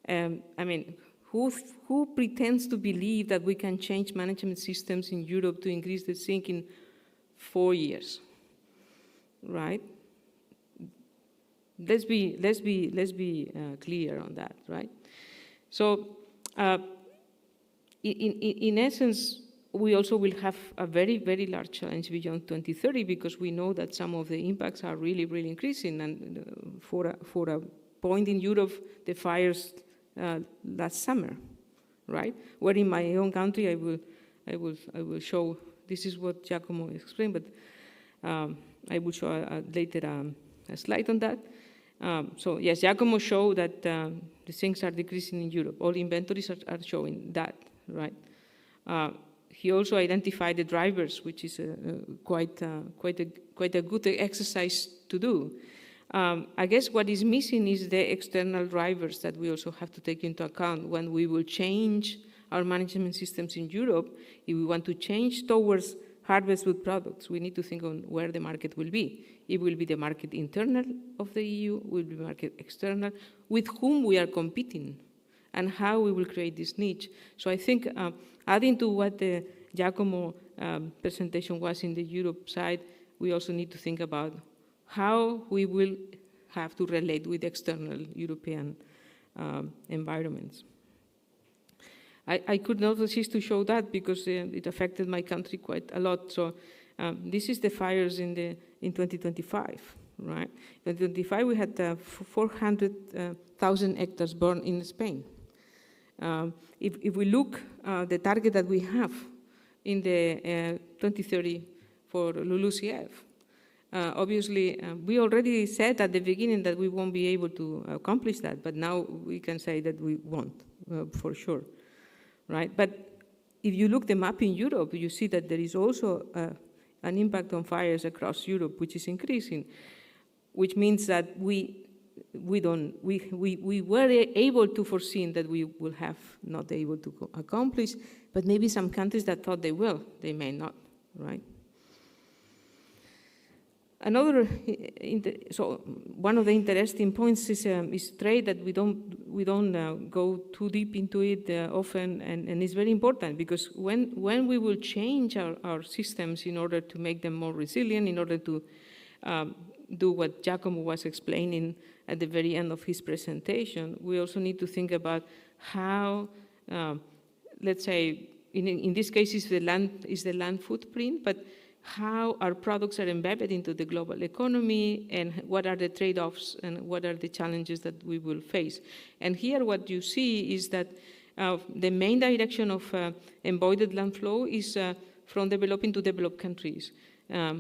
I mean, who pretends to believe that we can change management systems in Europe to increase the zinc in 4 years, right? Let's be clear on that, right? So, in essence, we also will have a very, very large challenge beyond 2030 because we know that some of the impacts are really, really increasing. And for a point in Europe, the fires last summer, right? Where in my own country, I will show. This is what Giacomo explained, but I will show later a slide on that. So yes, Giacomo showed that the things are decreasing in Europe. All inventories are showing that, right? He also identified the drivers, which is quite a good exercise to do. I guess what is missing is the external drivers that we also have to take into account when we will change our management systems in Europe. If we want to change towards harvest food products, we need to think on where the market will be. It will be the market internal of the EU, will be market external, with whom we are competing, and how we will create this niche. So I think adding to what the Giacomo presentation was in the Europe side, we also need to think about how we will have to relate with external European environments. I could not resist to show that because it affected my country quite a lot. So this is the fires in 2025, right? In 2025, we had 400,000 hectares burned in Spain. If we look the target that we have in the 2030 for LULUCF, obviously, we already said at the beginning that we won't be able to accomplish that, but now we can say that we won't, for sure, right? But if you look the map in Europe, you see that there is also an impact on fires across Europe, which is increasing, which means that we were able to foresee that we will have not able to accomplish, but maybe some countries that thought they will, they may not, right? So one of the interesting points is trade, that we don't go too deep into it often, and it's very important because when we will change our systems in order to make them more resilient, in order to do what Giacomo was explaining at the very end of his presentation, we also need to think about how, let's say, in this case, is the land footprint, but how our products are embedded into the global economy, and what are the trade-offs and what are the challenges that we will face. And here what you see is that the main direction of embodied land flow is from developing to developed countries,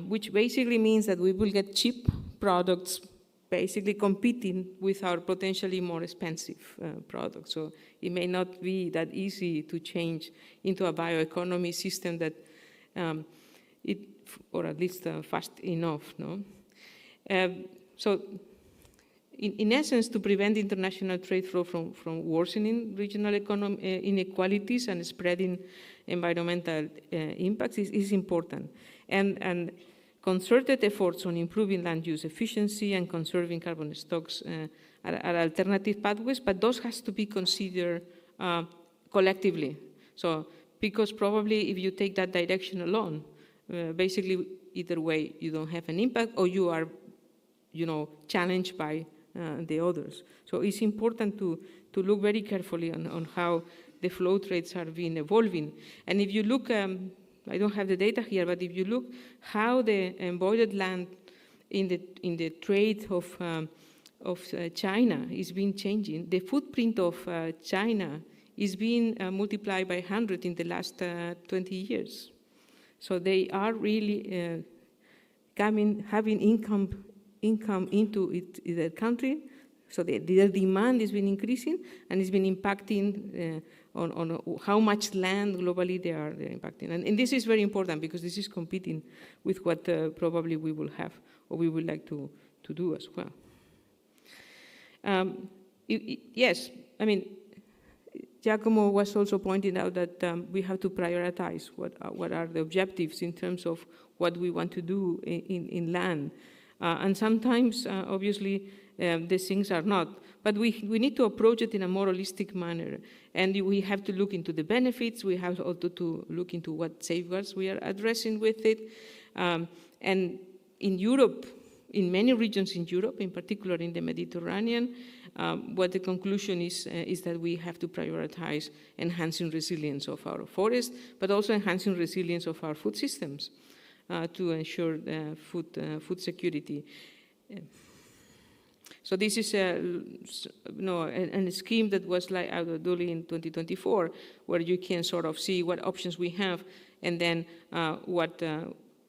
which basically means that we will get cheap products basically competing with our potentially more expensive products. So it may not be that easy to change into a bioeconomy system that or at least fast enough, no? So, in essence, to prevent international trade flow from worsening regional inequalities and spreading environmental impacts is important. And concerted efforts on improving land use efficiency and conserving carbon stocks are alternative pathways, but those has to be considered collectively. So, because probably if you take that direction alone, basically, either way, you don't have an impact, or you are, challenged by the others. So it's important to look very carefully on how the flow trades are being evolving. And if you look, I don't have the data here, but if you look how the embodied land in the trade of China is being changing, the footprint of China is being multiplied by 100 in the last 20 years. So they are really having income into their country. So their demand has been increasing, and it's been impacting on how much land globally they are impacting. And this is very important because this is competing with what probably we will have or we would like to do as well. Yes, I mean, Giacomo was also pointing out that we have to prioritize what are the objectives in terms of what we want to do in land. And sometimes, obviously, these things are not. But we need to approach it in a more holistic manner. And we have to look into the benefits. We have also to look into what safeguards we are addressing with it. And in Europe, in many regions in Europe, in particular in the Mediterranean, what the conclusion is that we have to prioritize enhancing resilience of our forests, but also enhancing resilience of our food systems to ensure food security. So this is a scheme that was like out of Duli in 2024, where you can sort of see what options we have, and then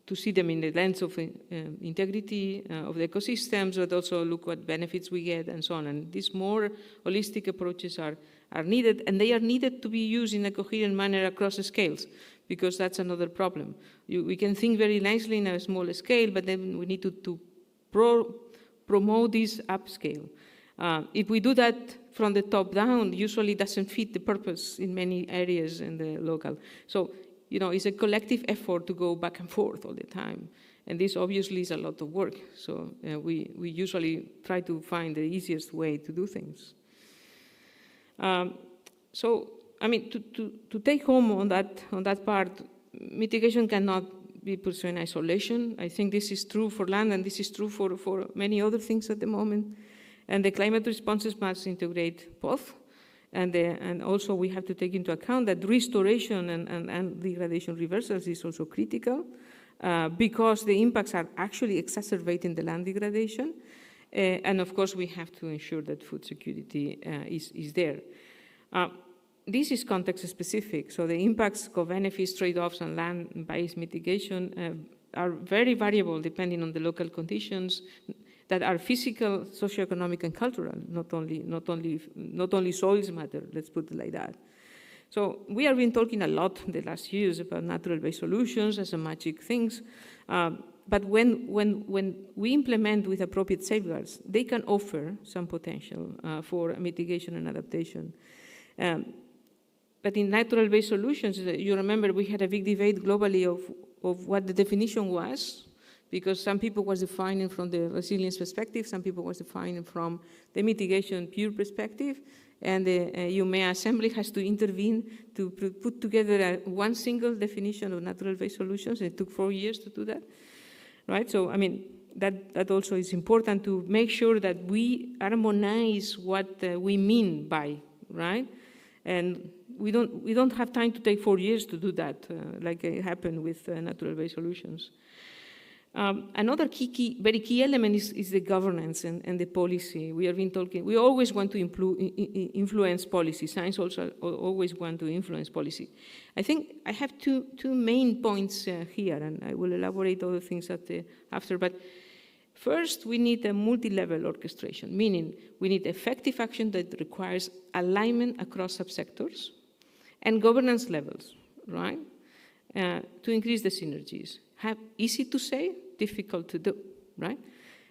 to see them in the lens of integrity of the ecosystems, but also look what benefits we get and so on. And these more holistic approaches are needed, and they are needed to be used in a coherent manner across the scales, because that's another problem. We can think very nicely in a small scale, but then we need to promote this upscale. If we do that from the top down, usually doesn't fit the purpose in many areas in the local. So, it's a collective effort to go back and forth all the time. And this obviously is a lot of work. So we usually try to find the easiest way to do things. To take home on that part, mitigation cannot be pursued in isolation. I think this is true for land, and this is true for many other things at the moment. And the climate responses must integrate both. And also we have to take into account that restoration and degradation reversals is also critical because the impacts are actually exacerbating the land degradation. And of course, we have to ensure that food security is there. This is context specific, so the impacts, co-benefits, trade-offs, and land-based mitigation are very variable depending on the local conditions that are physical, socioeconomic, and cultural. Not only soils matter. Let's put it like that. So we have been talking a lot in the last years about natural-based solutions as a magic things. But when we implement with appropriate safeguards, they can offer some potential for mitigation and adaptation. But in natural-based solutions, you remember we had a big debate globally of what the definition was, because some people was defining from the resilience perspective, some people was defining from the mitigation pure perspective, and the UMEA Assembly has to intervene to put together one single definition of natural-based solutions. It took 4 years to do that, right? So, that also is important to make sure that we harmonize what we mean by, right? And we don't have time to take 4 years to do that, like it happened with natural-based solutions. Another very key element is the governance and the policy. We have been talking, we always want to influence policy. Science also always want to influence policy. I think I have two main points here, and I will elaborate other things after, but first, we need a multi-level orchestration, meaning we need effective action that requires alignment across subsectors and governance levels, right, to increase the synergies. Easy to say, difficult to do, right?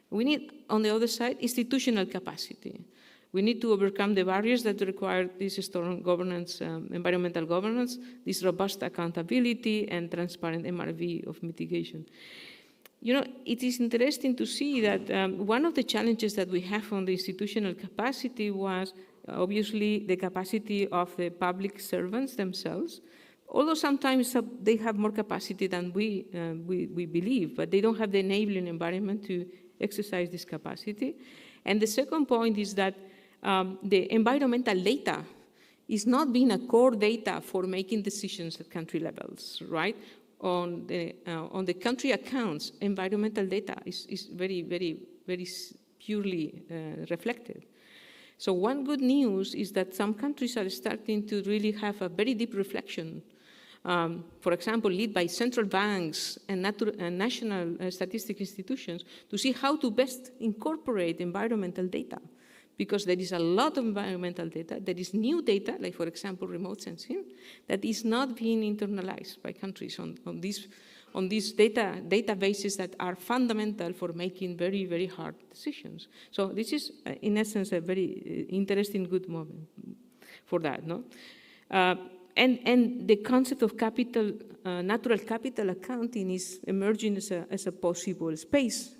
We need, on the other side, institutional capacity. We need to overcome the barriers that require this strong governance, environmental governance, this robust accountability and transparent MRV of mitigation. It is interesting to see that one of the challenges that we have on the institutional capacity was obviously the capacity of the public servants themselves, although sometimes they have more capacity than we believe, but they don't have the enabling environment to exercise this capacity. And the second point is that the environmental data is not being a core data for making decisions at country levels, right? On the country accounts, environmental data is very, very, very purely reflected. So one good news is that some countries are starting to really have a very deep reflection, for example, led by central banks and national statistic institutions to see how to best incorporate environmental data. Because there is a lot of environmental data, there is new data, like for example, remote sensing, that is not being internalized by countries on these databases that are fundamental for making very, very hard decisions. So this is, in essence, a very interesting, good moment for that, no? And the concept of capital, natural capital accounting is emerging as a possible space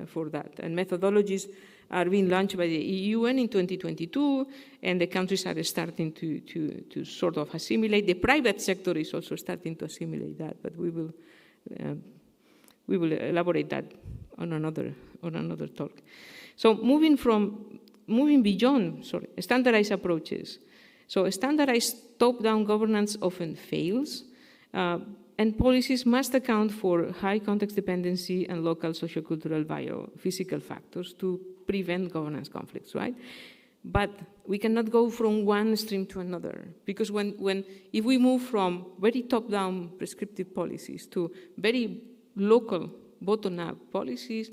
for that, and methodologies are being launched by the UN in 2022, and the countries are starting to sort of assimilate. The private sector is also starting to assimilate that, but we will elaborate that on another talk. So moving beyond standardized approaches. So standardized top-down governance often fails, and policies must account for high context dependency and local sociocultural biophysical factors to prevent governance conflicts, right? But we cannot go from one extreme to another, because if we move from very top-down prescriptive policies to very local bottom-up policies,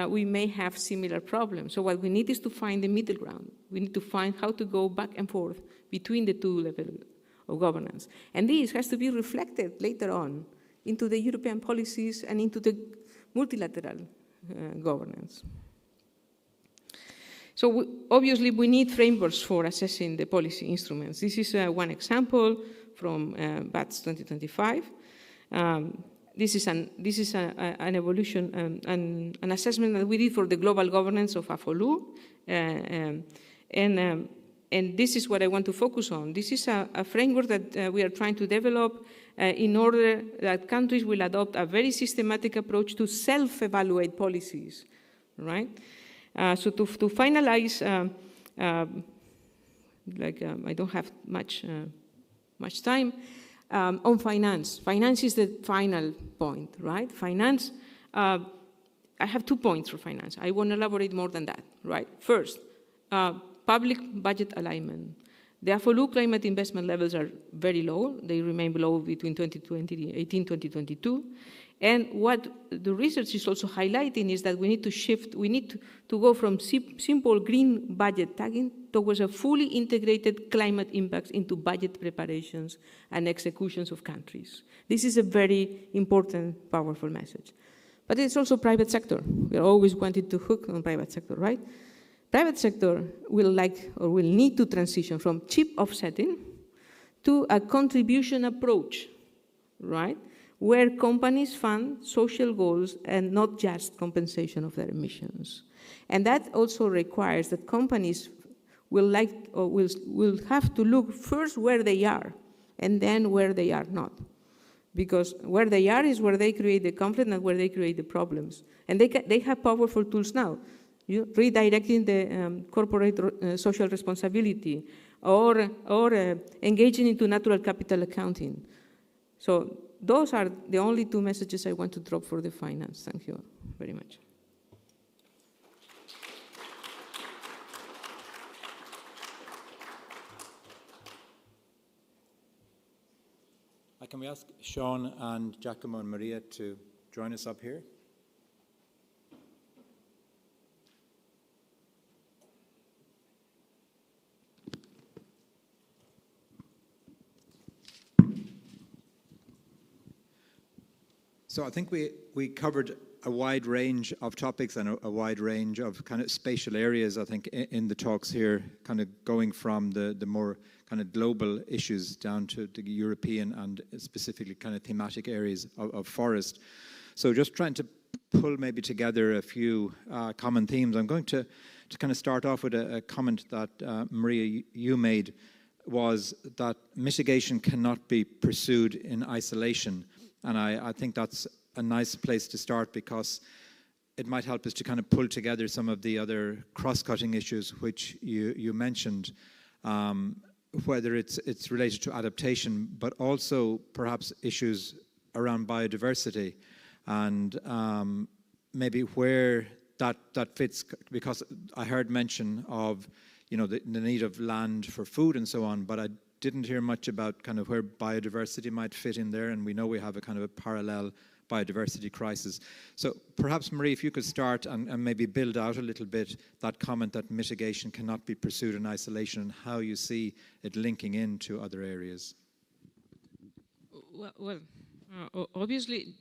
we may have similar problems. So what we need is to find the middle ground. We need to find how to go back and forth between the two levels of governance. And this has to be reflected later on into the European policies and into the multilateral governance. So obviously we need frameworks for assessing the policy instruments. This is one example from BATS 2025. This is an evolution, an assessment that we did for the global governance of AFOLU, and this is what I want to focus on. This is a framework that we are trying to develop in order that countries will adopt a very systematic approach to self-evaluate policies, right? So to finalize, I don't have much time. On finance. Finance is the final point, right? Finance, I have 2 points for finance. I won't elaborate more than that, right? First, public budget alignment. The AFOLU climate investment levels are very low. They remain below between 2018 and 2022. And what the research is also highlighting is that we need to shift, we need to go from simple green budget tagging towards a fully integrated climate impacts into budget preparations and executions of countries. This is a very important, powerful message. But it's also private sector. We are always wanting to hook on private sector, right? Private sector will need to transition from cheap offsetting to a contribution approach, right? Where companies fund social goals and not just compensation of their emissions. And that also requires that companies will have to look first where they are and then where they are not. Because where they are is where they create the conflict and where they create the problems. And they have powerful tools now. Redirecting the corporate social responsibility or engaging into natural capital accounting. So those are the only 2 messages I want to drop for the finance. Thank you very much. Can we ask Sean and Giacomo and Maria to join us up here? So I think we covered a wide range of topics and a wide range of kind of spatial areas, I think, in the talks here, kind of going from the more kind of global issues down to the European and specifically kind of thematic areas of forest. So just trying to pull maybe together a few common themes. I'm going to kind of start off with a comment that Maria, you made, was that mitigation cannot be pursued in isolation. And I think that's a nice place to start, because it might help us to kind of pull together some of the other cross-cutting issues which you mentioned, whether it's related to adaptation, but also perhaps issues around biodiversity and maybe where that fits, because I heard mention of, you know, the need of land for food and so on, but I didn't hear much about kind of where biodiversity might fit in there, and we know we have a kind of a parallel biodiversity crisis. So perhaps, Marie, if you could start and maybe build out a little bit that comment that mitigation cannot be pursued in isolation, and how you see it linking into other areas. Well, obviously,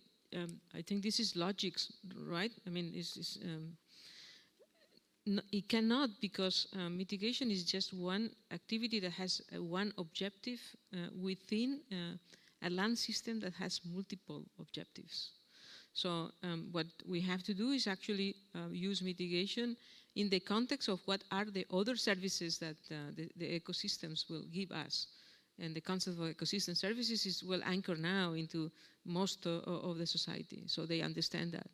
I think this is logic, right? I mean, it cannot, because mitigation is just one activity that has one objective within a land system that has multiple objectives. So what we have to do is actually use mitigation in the context of what are the other services that the ecosystems will give us. And the concept of ecosystem services is well anchored now into most of the society, so they understand that.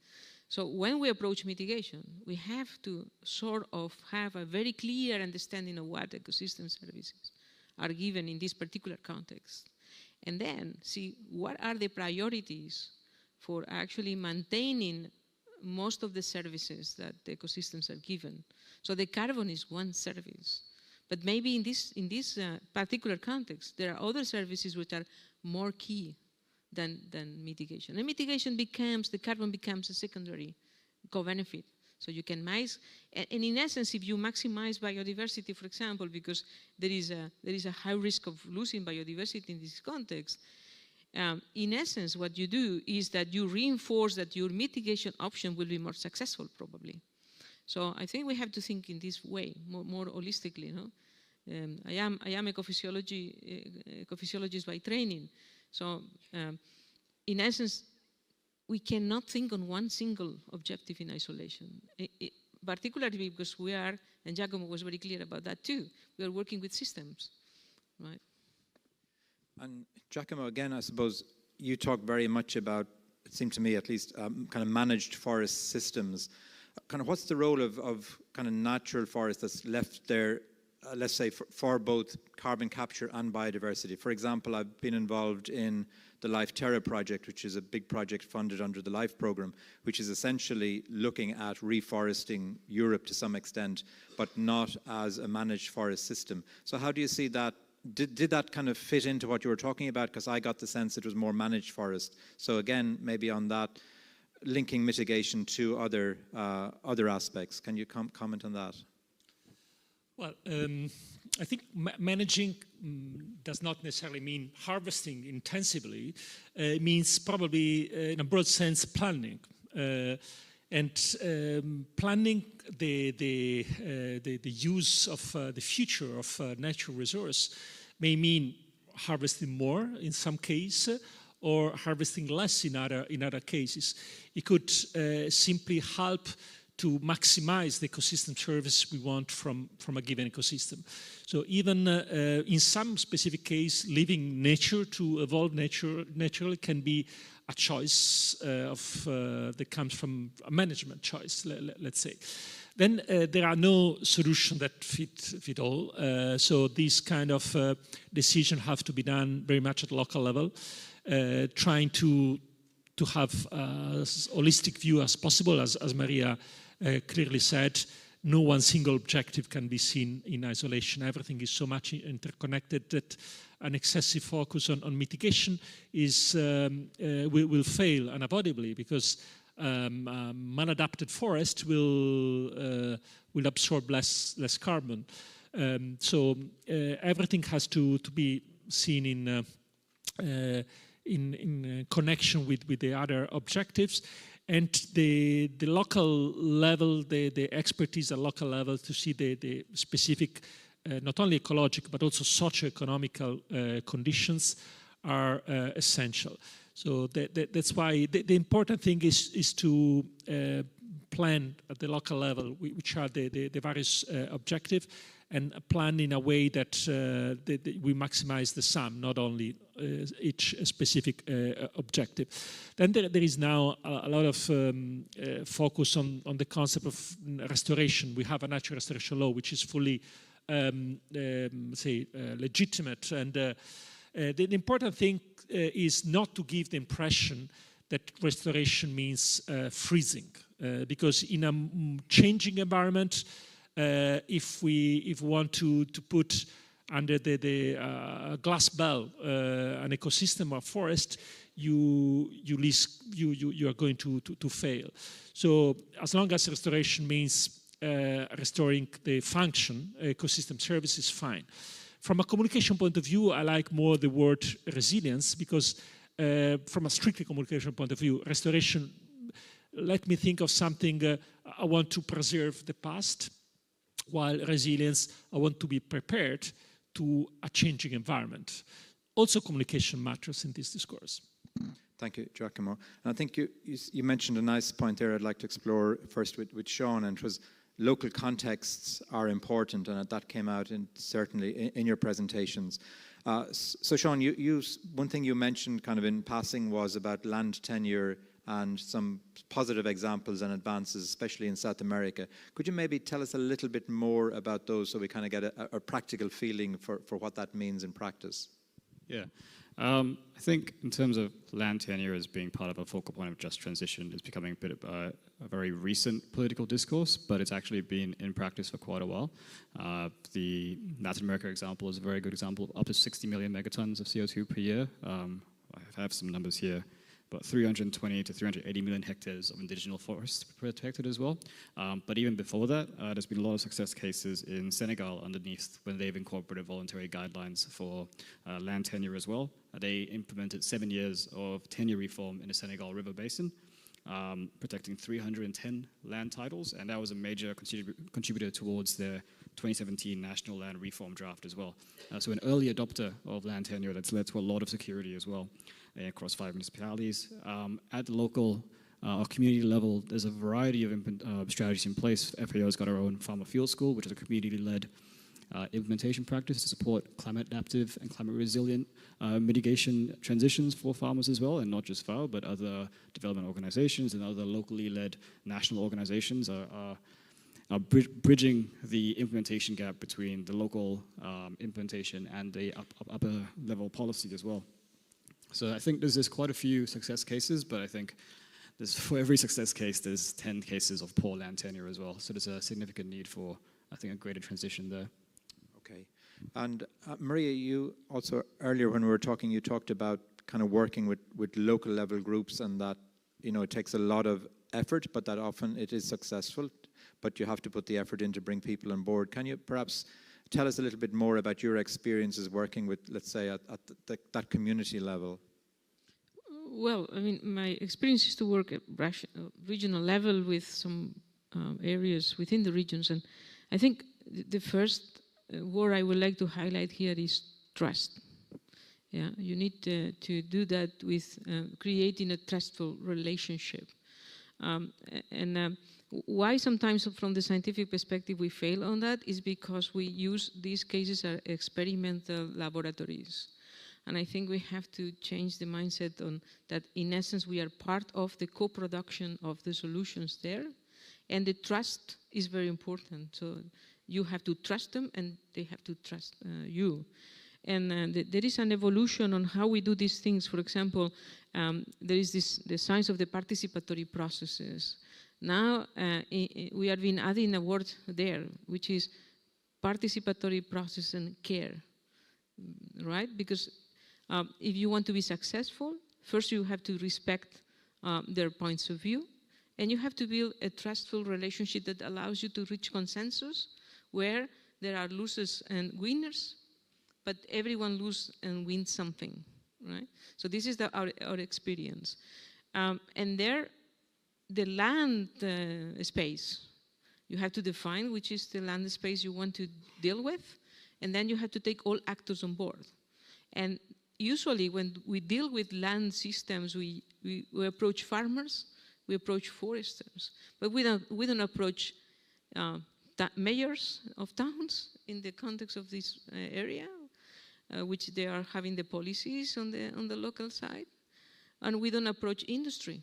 So when we approach mitigation, we have to sort of have a very clear understanding of what ecosystem services are given in this particular context. And then see what are the priorities for actually maintaining most of the services that the ecosystems are given. So the carbon is one service. But maybe in this particular context, there are other services which are more key than mitigation. And mitigation the carbon becomes a secondary co-benefit. So you can and in essence, if you maximize biodiversity, for example, because there is a high risk of losing biodiversity in this context, in essence, what you do is that you reinforce that your mitigation option will be more successful, probably. So I think we have to think in this way, more holistically. No? I am ecophysiologist by training. So in essence, we cannot think on one single objective in isolation, particularly because we are, and Giacomo was very clear about that too, we are working with systems, right? And Giacomo, again, I suppose you talk very much about, it seemed to me at least, kind of managed forest systems. Kind of what's the role of kind of natural forest that's left there, let's say, for both carbon capture and biodiversity? For example, I've been involved in the Life Terra project, which is a big project funded under the LIFE program, which is essentially looking at reforesting Europe to some extent, but not as a managed forest system. So how do you see that? Did that kind of fit into what you were talking about? Because I got the sense it was more managed forest. So again, maybe on that, linking mitigation to other aspects. Can you comment on that? Well, I think managing does not necessarily mean harvesting intensively. It means probably, in a broad sense, planning. Planning the use of the future of natural resource may mean harvesting more in some cases, or harvesting less in other cases. It could simply help to maximize the ecosystem service we want from a given ecosystem. So even in some specific case, leaving nature to evolve naturally can be a choice that comes from a management choice, let's say. Then there are no solutions that fit all. So these kind of decisions have to be done very much at local level, trying to have as holistic view as possible, as Maria clearly said. No one single objective can be seen in isolation. Everything is so much interconnected that an excessive focus on mitigation will fail unavoidably, because maladapted forest will absorb less carbon. So everything has to be seen in connection with the other objectives. And the local level, the expertise at local level to see the specific, not only ecological, but also socio-economical conditions are essential. So that's why the important thing is to plan at the local level, which are the various objectives, and plan in a way that we maximize the sum, not only each specific objective. Then there is now a lot of focus on the concept of restoration. We have a natural restoration law, which is fully, legitimate. And the important thing is not to give the impression that restoration means freezing, because in a changing environment, if we want to put under the glass bell an ecosystem or forest, you are going to fail. So as long as restoration means restoring the function, ecosystem service is fine. From a communication point of view, I like more the word resilience, because from a strictly communication point of view, restoration, let me think of something, I want to preserve the past, while resilience, I want to be prepared to a changing environment. Also, communication matters in this discourse. Thank you, Giacomo. And I think you mentioned a nice point there I'd like to explore first with Sean, and it was local contexts are important, and that came out certainly in your presentations. So Sean, one thing you mentioned kind of in passing was about land tenure and some positive examples and advances, especially in South America. Could you maybe tell us a little bit more about those so we kind of get a practical feeling for what that means in practice? Yeah. I think in terms of land tenure as being part of a focal point of just transition, it's becoming a bit of a very recent political discourse, but it's actually been in practice for quite a while. The Latin America example is a very good example, up to 60 million megatons of CO2 per year. I have some numbers here, but 320 to 380 million hectares of indigenous forests protected as well. But even before that, there's been a lot of success cases in Senegal underneath when they've incorporated voluntary guidelines for land tenure as well. They implemented 7 years of tenure reform in the Senegal River Basin, protecting 310 land titles, and that was a major contributor towards their 2017 National Land Reform Draft as well. So an early adopter of land tenure that's led to a lot of security as well across 5 municipalities. At the local or community level, there's a variety of strategies in place. FAO's got our own Farmer Field School, which is a community-led implementation practice to support climate adaptive and climate resilient mitigation transitions for farmers as well, and not just FAO, but other development organizations and other locally led national organizations are bridging the implementation gap between the local implementation and the upper level policy as well. So I think there's quite a few success cases, but I think for every success case, there's 10 cases of poor land tenure as well. So there's a significant need for, I think, a greater transition there. Okay. And Maria, you also earlier when we were talking, you talked about kind of working with local level groups, and that, you know, it takes a lot of effort, but that often it is successful, but you have to put the effort in to bring people on board. Can you perhaps tell us a little bit more about your experiences working with, let's say, at that community level? Well, I mean, my experience is to work at regional level with some areas within the regions, and I think the first word I would like to highlight here is trust. Yeah, you need to do that with creating a trustful relationship. Why sometimes from the scientific perspective we fail on that is because we use these cases as experimental laboratories. And I think we have to change the mindset on that. In essence, we are part of the co-production of the solutions there, and the trust is very important. So you have to trust them, and they have to trust you. And there is an evolution on how we do these things. For example, there is the science of the participatory processes. Now we are being adding a word there, which is participatory process and care, right? Because if you want to be successful, first you have to respect their points of view, and you have to build a trustful relationship that allows you to reach consensus where there are losers and winners, but everyone loses and wins something, right? So this is our experience. And there, the land space, you have to define which is the land space you want to deal with, and then you have to take all actors on board. And usually when we deal with land systems, we approach farmers, we approach foresters, but we don't approach mayors of towns in the context of this area, which they are having the policies on the local side, and we don't approach industry,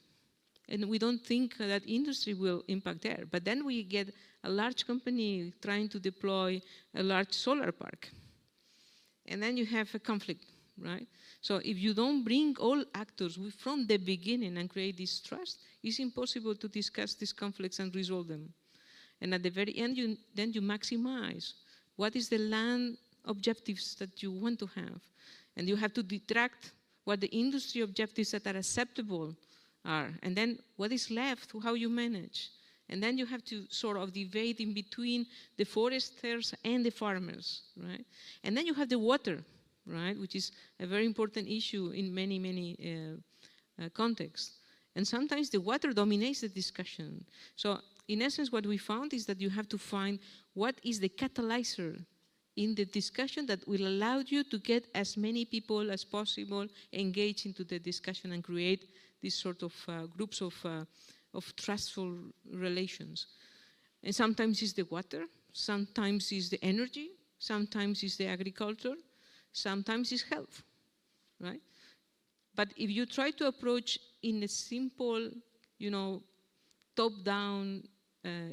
and we don't think that industry will impact there. But then we get a large company trying to deploy a large solar park, and then you have a conflict, right? So if you don't bring all actors from the beginning and create this trust, it's impossible to discuss these conflicts and resolve them. And at the very end, you maximize what is the land objectives that you want to have. And you have to detract what the industry objectives that are acceptable are. And then what is left, how you manage. And then you have to sort of debate in between the foresters and the farmers, right? And then you have the water, right, which is a very important issue in many, many contexts. And sometimes the water dominates the discussion. So in essence, what we found is that you have to find what is the catalyzer in the discussion that will allow you to get as many people as possible engaged into the discussion and create these sort of groups of trustful relations. And sometimes it's the water, sometimes it's the energy, sometimes it's the agriculture, sometimes it's health, right? But if you try to approach in a simple, top-down,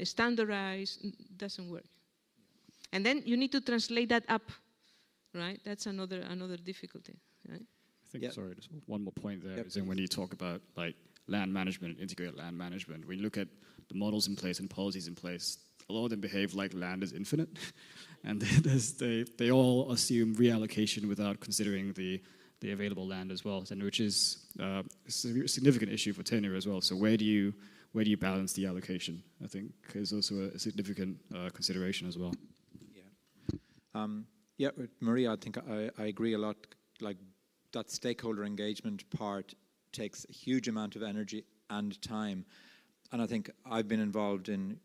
standardized, doesn't work. And then you need to translate that up, right? That's another difficulty, right? I think, Yeah. sorry, just one more point there. Yep, Is in when you talk about like land management, integrated land management, when you look at the models in place and policies in place, a lot of them behave like land is infinite. And they all assume reallocation without considering the available land as well, and which is a significant issue for tenure as well. So where do you balance the allocation? I think is also a significant consideration as well. Yeah, with Maria, I think I agree a lot. Like that stakeholder engagement part takes a huge amount of energy and time. And I think I've been involved in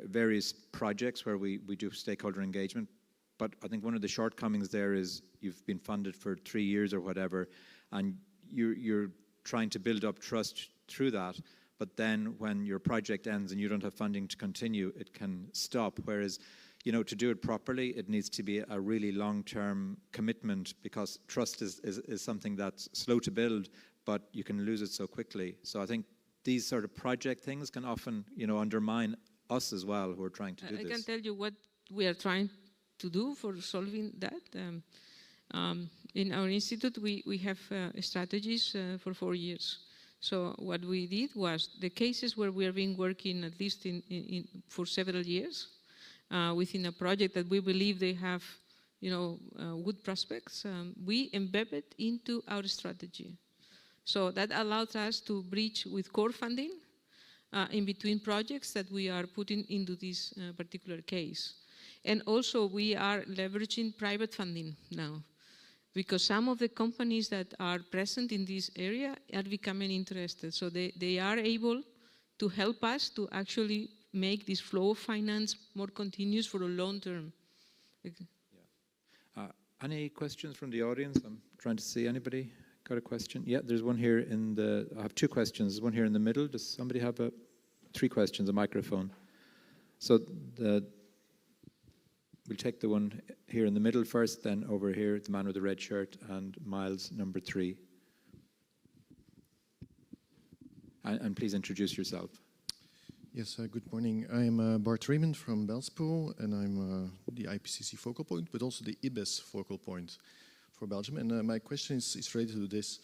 various projects where we do stakeholder engagement. But I think one of the shortcomings there is you've been funded for 3 years or whatever, and you're trying to build up trust through that. But then when your project ends and you don't have funding to continue, it can stop. Whereas, to do it properly, it needs to be a really long-term commitment, because trust is something that's slow to build, but you can lose it so quickly. So I think these sort of project things can often, undermine us as well who are trying to do this. I can tell you what we are trying to do for solving that. In our institute, we have strategies for 4 years. So what we did was the cases where we have been working at least for several years within a project that we believe they have, good prospects, we embed it into our strategy. So that allows us to bridge with core funding in between projects that we are putting into this particular case. And also we are leveraging private funding now, because some of the companies that are present in this area are becoming interested. So they are able to help us to actually make this flow of finance more continuous for a long term. Yeah. Any questions from the audience? I'm trying to see anybody got a question. Yeah, there's one here I have 2 questions. There's one here in the middle. Does somebody have 3 questions, a microphone? So we'll take the one here in the middle first, then over here, the man with the red shirt, and Miles, number 3. And please introduce yourself. Yes, good morning. I'm Bart Raymond from Belspool, and I'm the IPCC focal point, but also the IBES focal point for Belgium. And my question is related to this.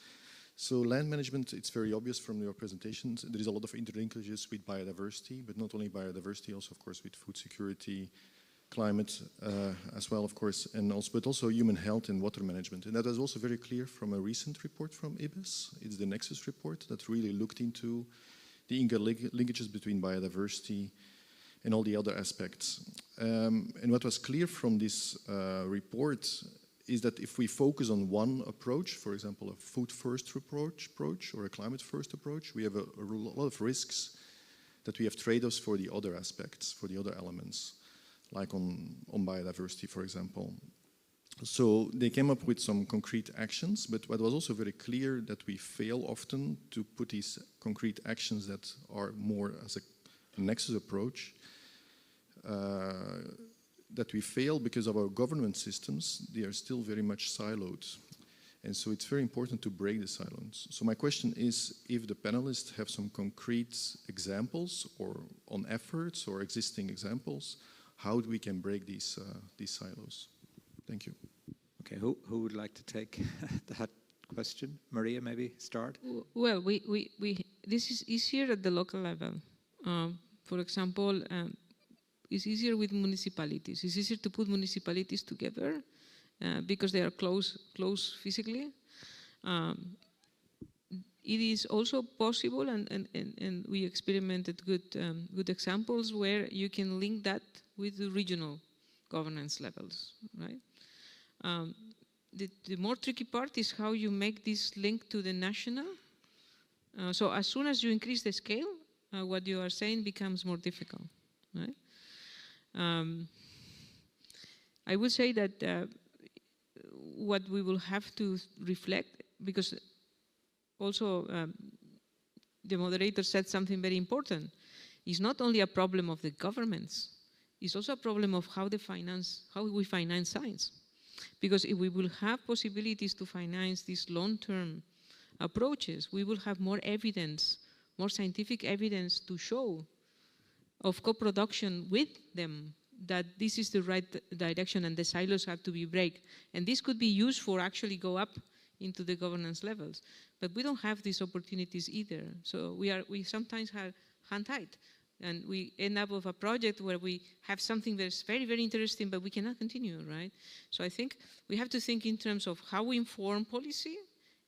So land management, it's very obvious from your presentations. There is a lot of interlinkages with biodiversity, but not only biodiversity, also, of course, with food security, climate as well, of course, but also human health and water management. And that is also very clear from a recent report from IBES. It's the Nexus report that really looked into the linkages between biodiversity and all the other aspects. And what was clear from this report is that if we focus on one approach, for example, a food-first approach or a climate-first approach, we have a lot of risks that we have trade-offs for the other aspects, for the other elements, like on biodiversity, for example. So they came up with some concrete actions, but what was also very clear that we fail often to put these concrete actions that are more as a nexus approach, that we fail because of our government systems. They are still very much siloed. And so it's very important to break the silence. So my question is, if the panelists have some concrete examples or on efforts or existing examples, how we can break these silos. Thank you. Okay, who would like to take that question? Maria, maybe start? Well, this is easier at the local level. For example, it's easier with municipalities. It's easier to put municipalities together because they are close physically. It is also possible, and we experimented good examples where you can link that with the regional governance levels, right? The more tricky part is how you make this link to the national. So as soon as you increase the scale, what you are saying becomes more difficult, right? I would say that what we will have to reflect, because also the moderator said something very important, is not only a problem of the governments, it's also a problem of how we finance science. Because if we will have possibilities to finance these long-term approaches, we will have more evidence, more scientific evidence to show of co-production with them, that this is the right direction and the silos have to be break. And this could be used for actually go up into the governance levels. But we don't have these opportunities either. So we sometimes have hand tied. And we end up with a project where we have something that's very, very interesting, but we cannot continue, right? So I think we have to think in terms of how we inform policy.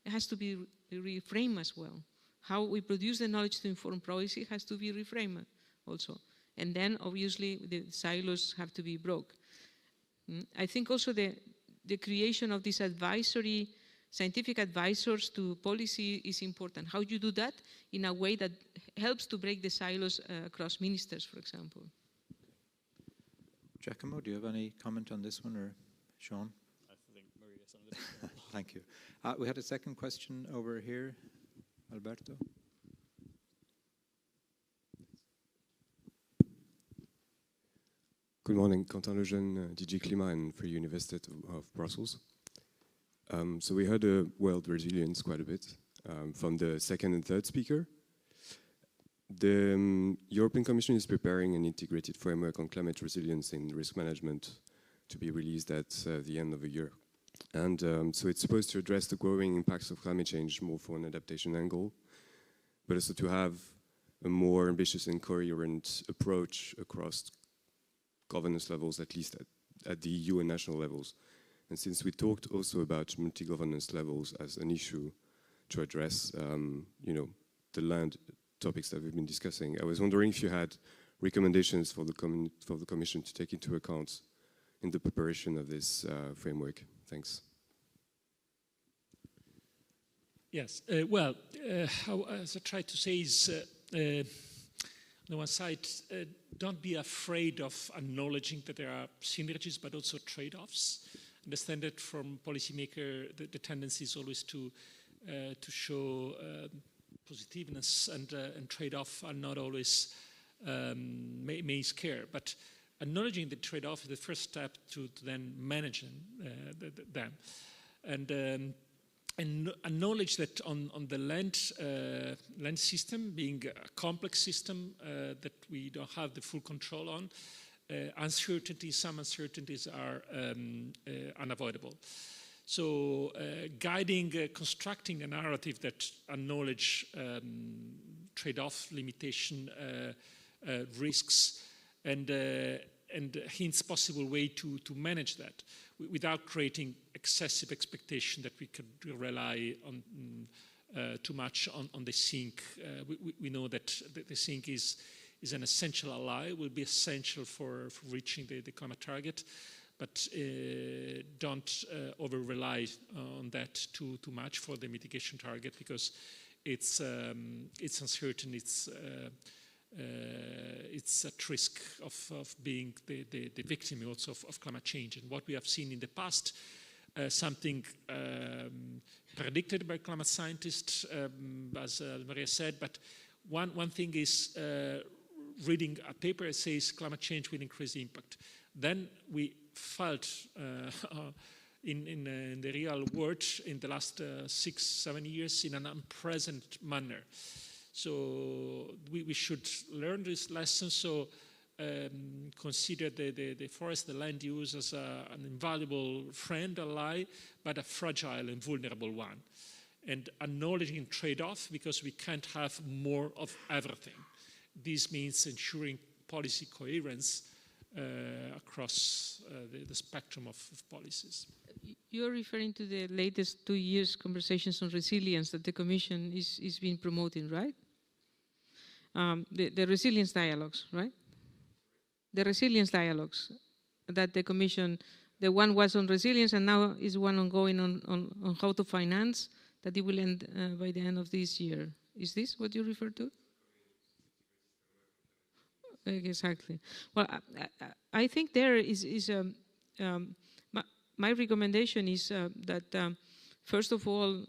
It has to be reframed as well. How we produce the knowledge to inform policy has to be reframed also. And then obviously the silos have to be broke. I think also the creation of this advisory, scientific advisors to policy is important. How do you do that in a way that helps to break the silos across ministers, for example? Giacomo, do you have any comment on this one, or Sean? I think Maria summed it up. Thank you. We had a second question over here. Alberto? Good morning, Quentin Lejeune, DG Climat and Free University of Brussels. So we heard the world resilience quite a bit from the second and third speaker. The European Commission is preparing an integrated framework on climate resilience and risk management to be released at the end of the year. And so it's supposed to address the growing impacts of climate change more from an adaptation angle, but also to have a more ambitious and coherent approach across governance levels, at least at the EU and national levels. And since we talked also about multi-governance levels as an issue to address, the land topics that we've been discussing, I was wondering if you had recommendations for the Commission to take into account in the preparation of this framework. Thanks. Yes, as I tried to say is, on the one side, don't be afraid of acknowledging that there are synergies, but also trade-offs. Understand that from policymaker, the tendency is always to show positiveness, and trade-off are not always may scare. But acknowledging the trade-off is the first step to then managing them, and acknowledge that on the land system, being a complex system that we don't have the full control on, some uncertainties are unavoidable. So constructing a narrative that acknowledge trade-off, limitation, risks, and hints possible way to manage that without creating excessive expectation that we could rely on too much on the sink. We know that the sink is an essential ally, will be essential for reaching the climate target, but don't over-rely on that too much for the mitigation target, because it's uncertain, it's at risk of being the victim also of climate change. And what we have seen in the past, something predicted by climate scientists, as Maria said, but one thing is reading a paper that says climate change will increase the impact. Then we felt in the real world in the last 6-7 years in an unpleasant manner. So we should learn this lesson. So consider the forest, the land use as an invaluable friend, ally, but a fragile and vulnerable one. And acknowledging trade-off, because we can't have more of everything. This means ensuring policy coherence across the spectrum of policies. You're referring to the latest 2 years conversations on resilience that the Commission is been promoting, right? The resilience dialogues, right? The resilience dialogues that the Commission, the one was on resilience and now is one ongoing on how to finance, that it will end by the end of this year. Is this what you refer to? Exactly. Well, I think there is my recommendation is that first of all,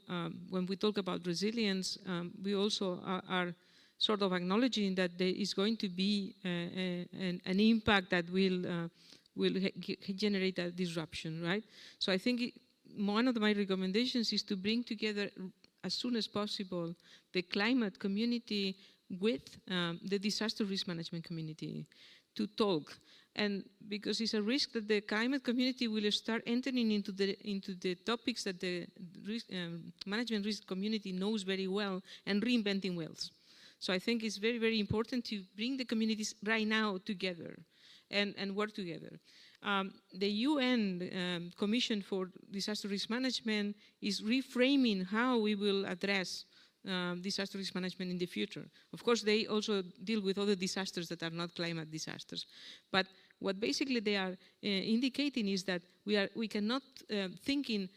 when we talk about resilience, we also are sort of acknowledging that there is going to be an impact that will generate a disruption, right? So I think one of my recommendations is to bring together as soon as possible the climate community with the disaster risk management community to talk. And because it's a risk that the climate community will start entering into the topics that the management risk community knows very well and reinventing wells. So I think it's very, very important to bring the communities right now together and work together. The UN Commission for Disaster Risk Management is reframing how we will address disaster risk management in the future. Of course, they also deal with other disasters that are not climate disasters. But what basically they are indicating is that we cannot think in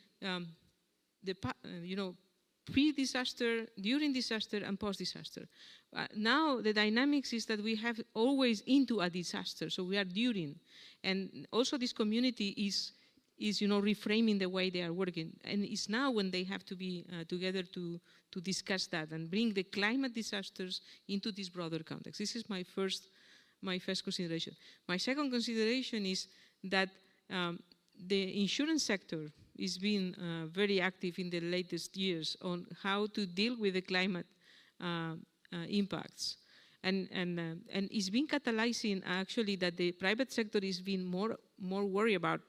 pre-disaster, during disaster, and post-disaster. Now the dynamics is that we have always into a disaster, so we are during. And also this community is reframing the way they are working. And it's now when they have to be together to discuss that and bring the climate disasters into this broader context. This is my first consideration. My second consideration is that the insurance sector is being very active in the latest years on how to deal with the climate impacts. And it's been catalyzing actually that the private sector is being more worried about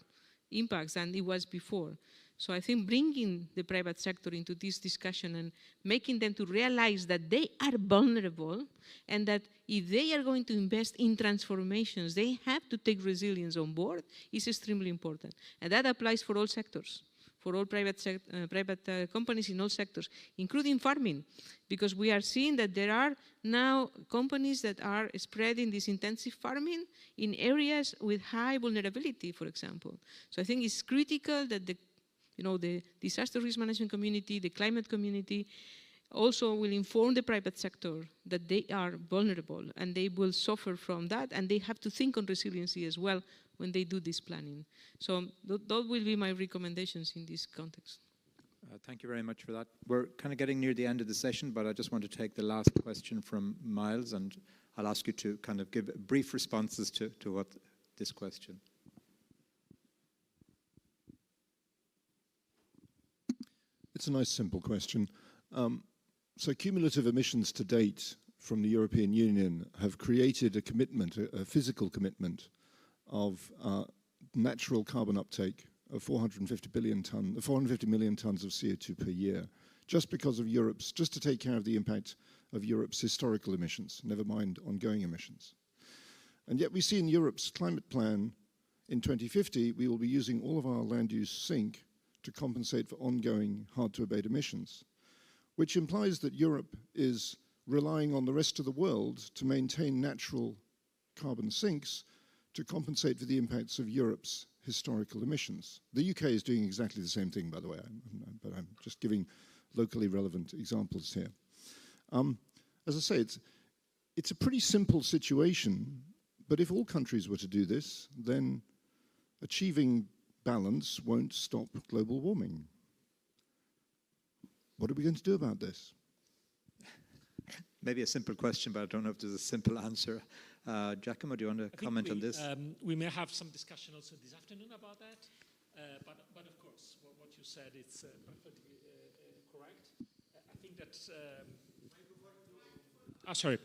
impacts than it was before. So I think bringing the private sector into this discussion and making them to realize that they are vulnerable and that if they are going to invest in transformations, they have to take resilience on board is extremely important. And that applies for all sectors, for all private companies in all sectors, including farming, because we are seeing that there are now companies that are spreading this intensive farming in areas with high vulnerability, for example. So I think it's critical that the disaster risk management community, the climate community, also will inform the private sector that they are vulnerable and they will suffer from that, and they have to think on resiliency as well when they do this planning. So those will be my recommendations in this context. Thank you very much for that. We're kind of getting near the end of the session, but I just want to take the last question from Miles, and I'll ask you to kind of give brief responses to what this question. It's a nice, simple question. So cumulative emissions to date from the European Union have created a commitment, a physical commitment of natural carbon uptake of 450 million tons of CO2 per year, just because of just to take care of the impact of Europe's historical emissions, never mind ongoing emissions. And yet we see in Europe's climate plan in 2050, we will be using all of our land use sink to compensate for ongoing hard-to-abate emissions, which implies that Europe is relying on the rest of the world to maintain natural carbon sinks to compensate for the impacts of Europe's historical emissions. The UK is doing exactly the same thing, by the way, but I'm just giving locally relevant examples here. As I say, it's a pretty simple situation, but if all countries were to do this, then achieving balance won't stop global warming. What are we going to do about this? Maybe a simple question, but I don't know if there's a simple answer. Giacomo, do you want to comment on this? We may have some discussion also this afternoon about that. But of course, what you said, it's perfectly correct. I think that... sorry.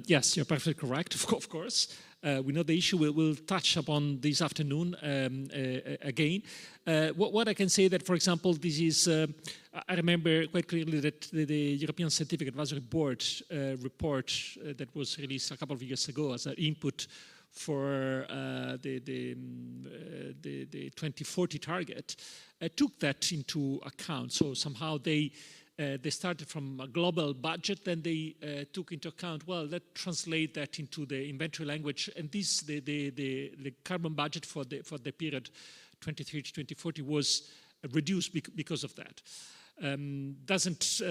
Yes, you're perfectly correct, of course. We know the issue. We'll touch upon this afternoon again. What I can say that, for example, this is, I remember quite clearly that the European Scientific Advisory Board report that was released a couple of years ago as an input for the 2040 target took that into account. So somehow they started from a global budget, then they took into account, well, let's translate that into the inventory language, and this the carbon budget for the period 23 to 2040 was reduced because of that. Doesn't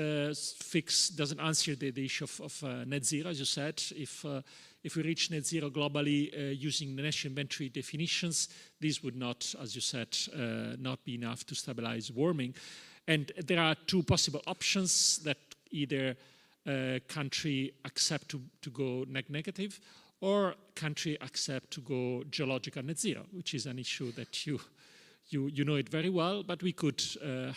answer the issue of net zero, as you said. If we reach net zero globally using the national inventory definitions, this would not, as you said, not be enough to stabilize warming. And there are two possible options that either country accept to go negative, or country accept to go geological net zero, which is an issue that you know it very well, but we could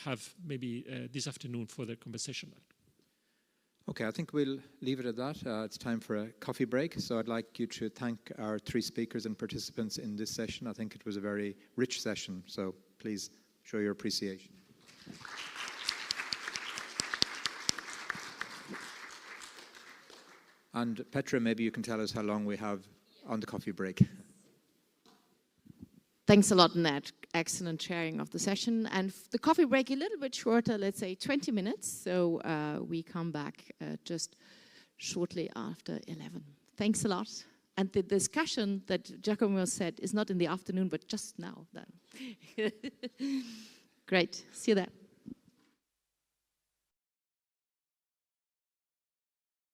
have maybe this afternoon further conversation. Okay, I think we'll leave it at that. It's time for a coffee break. So I'd like you to thank our 3 speakers and participants in this session. I think it was a very rich session, so please show your appreciation. And Petra, maybe you can tell us how long we have on the coffee break. Thanks a lot, Ned. Excellent sharing of the session. And the coffee break a little bit shorter, let's say 20 minutes. So we come back just shortly after 11. Thanks a lot. And the discussion that Giacomo said is not in the afternoon, but just now. Then. Great. See you there.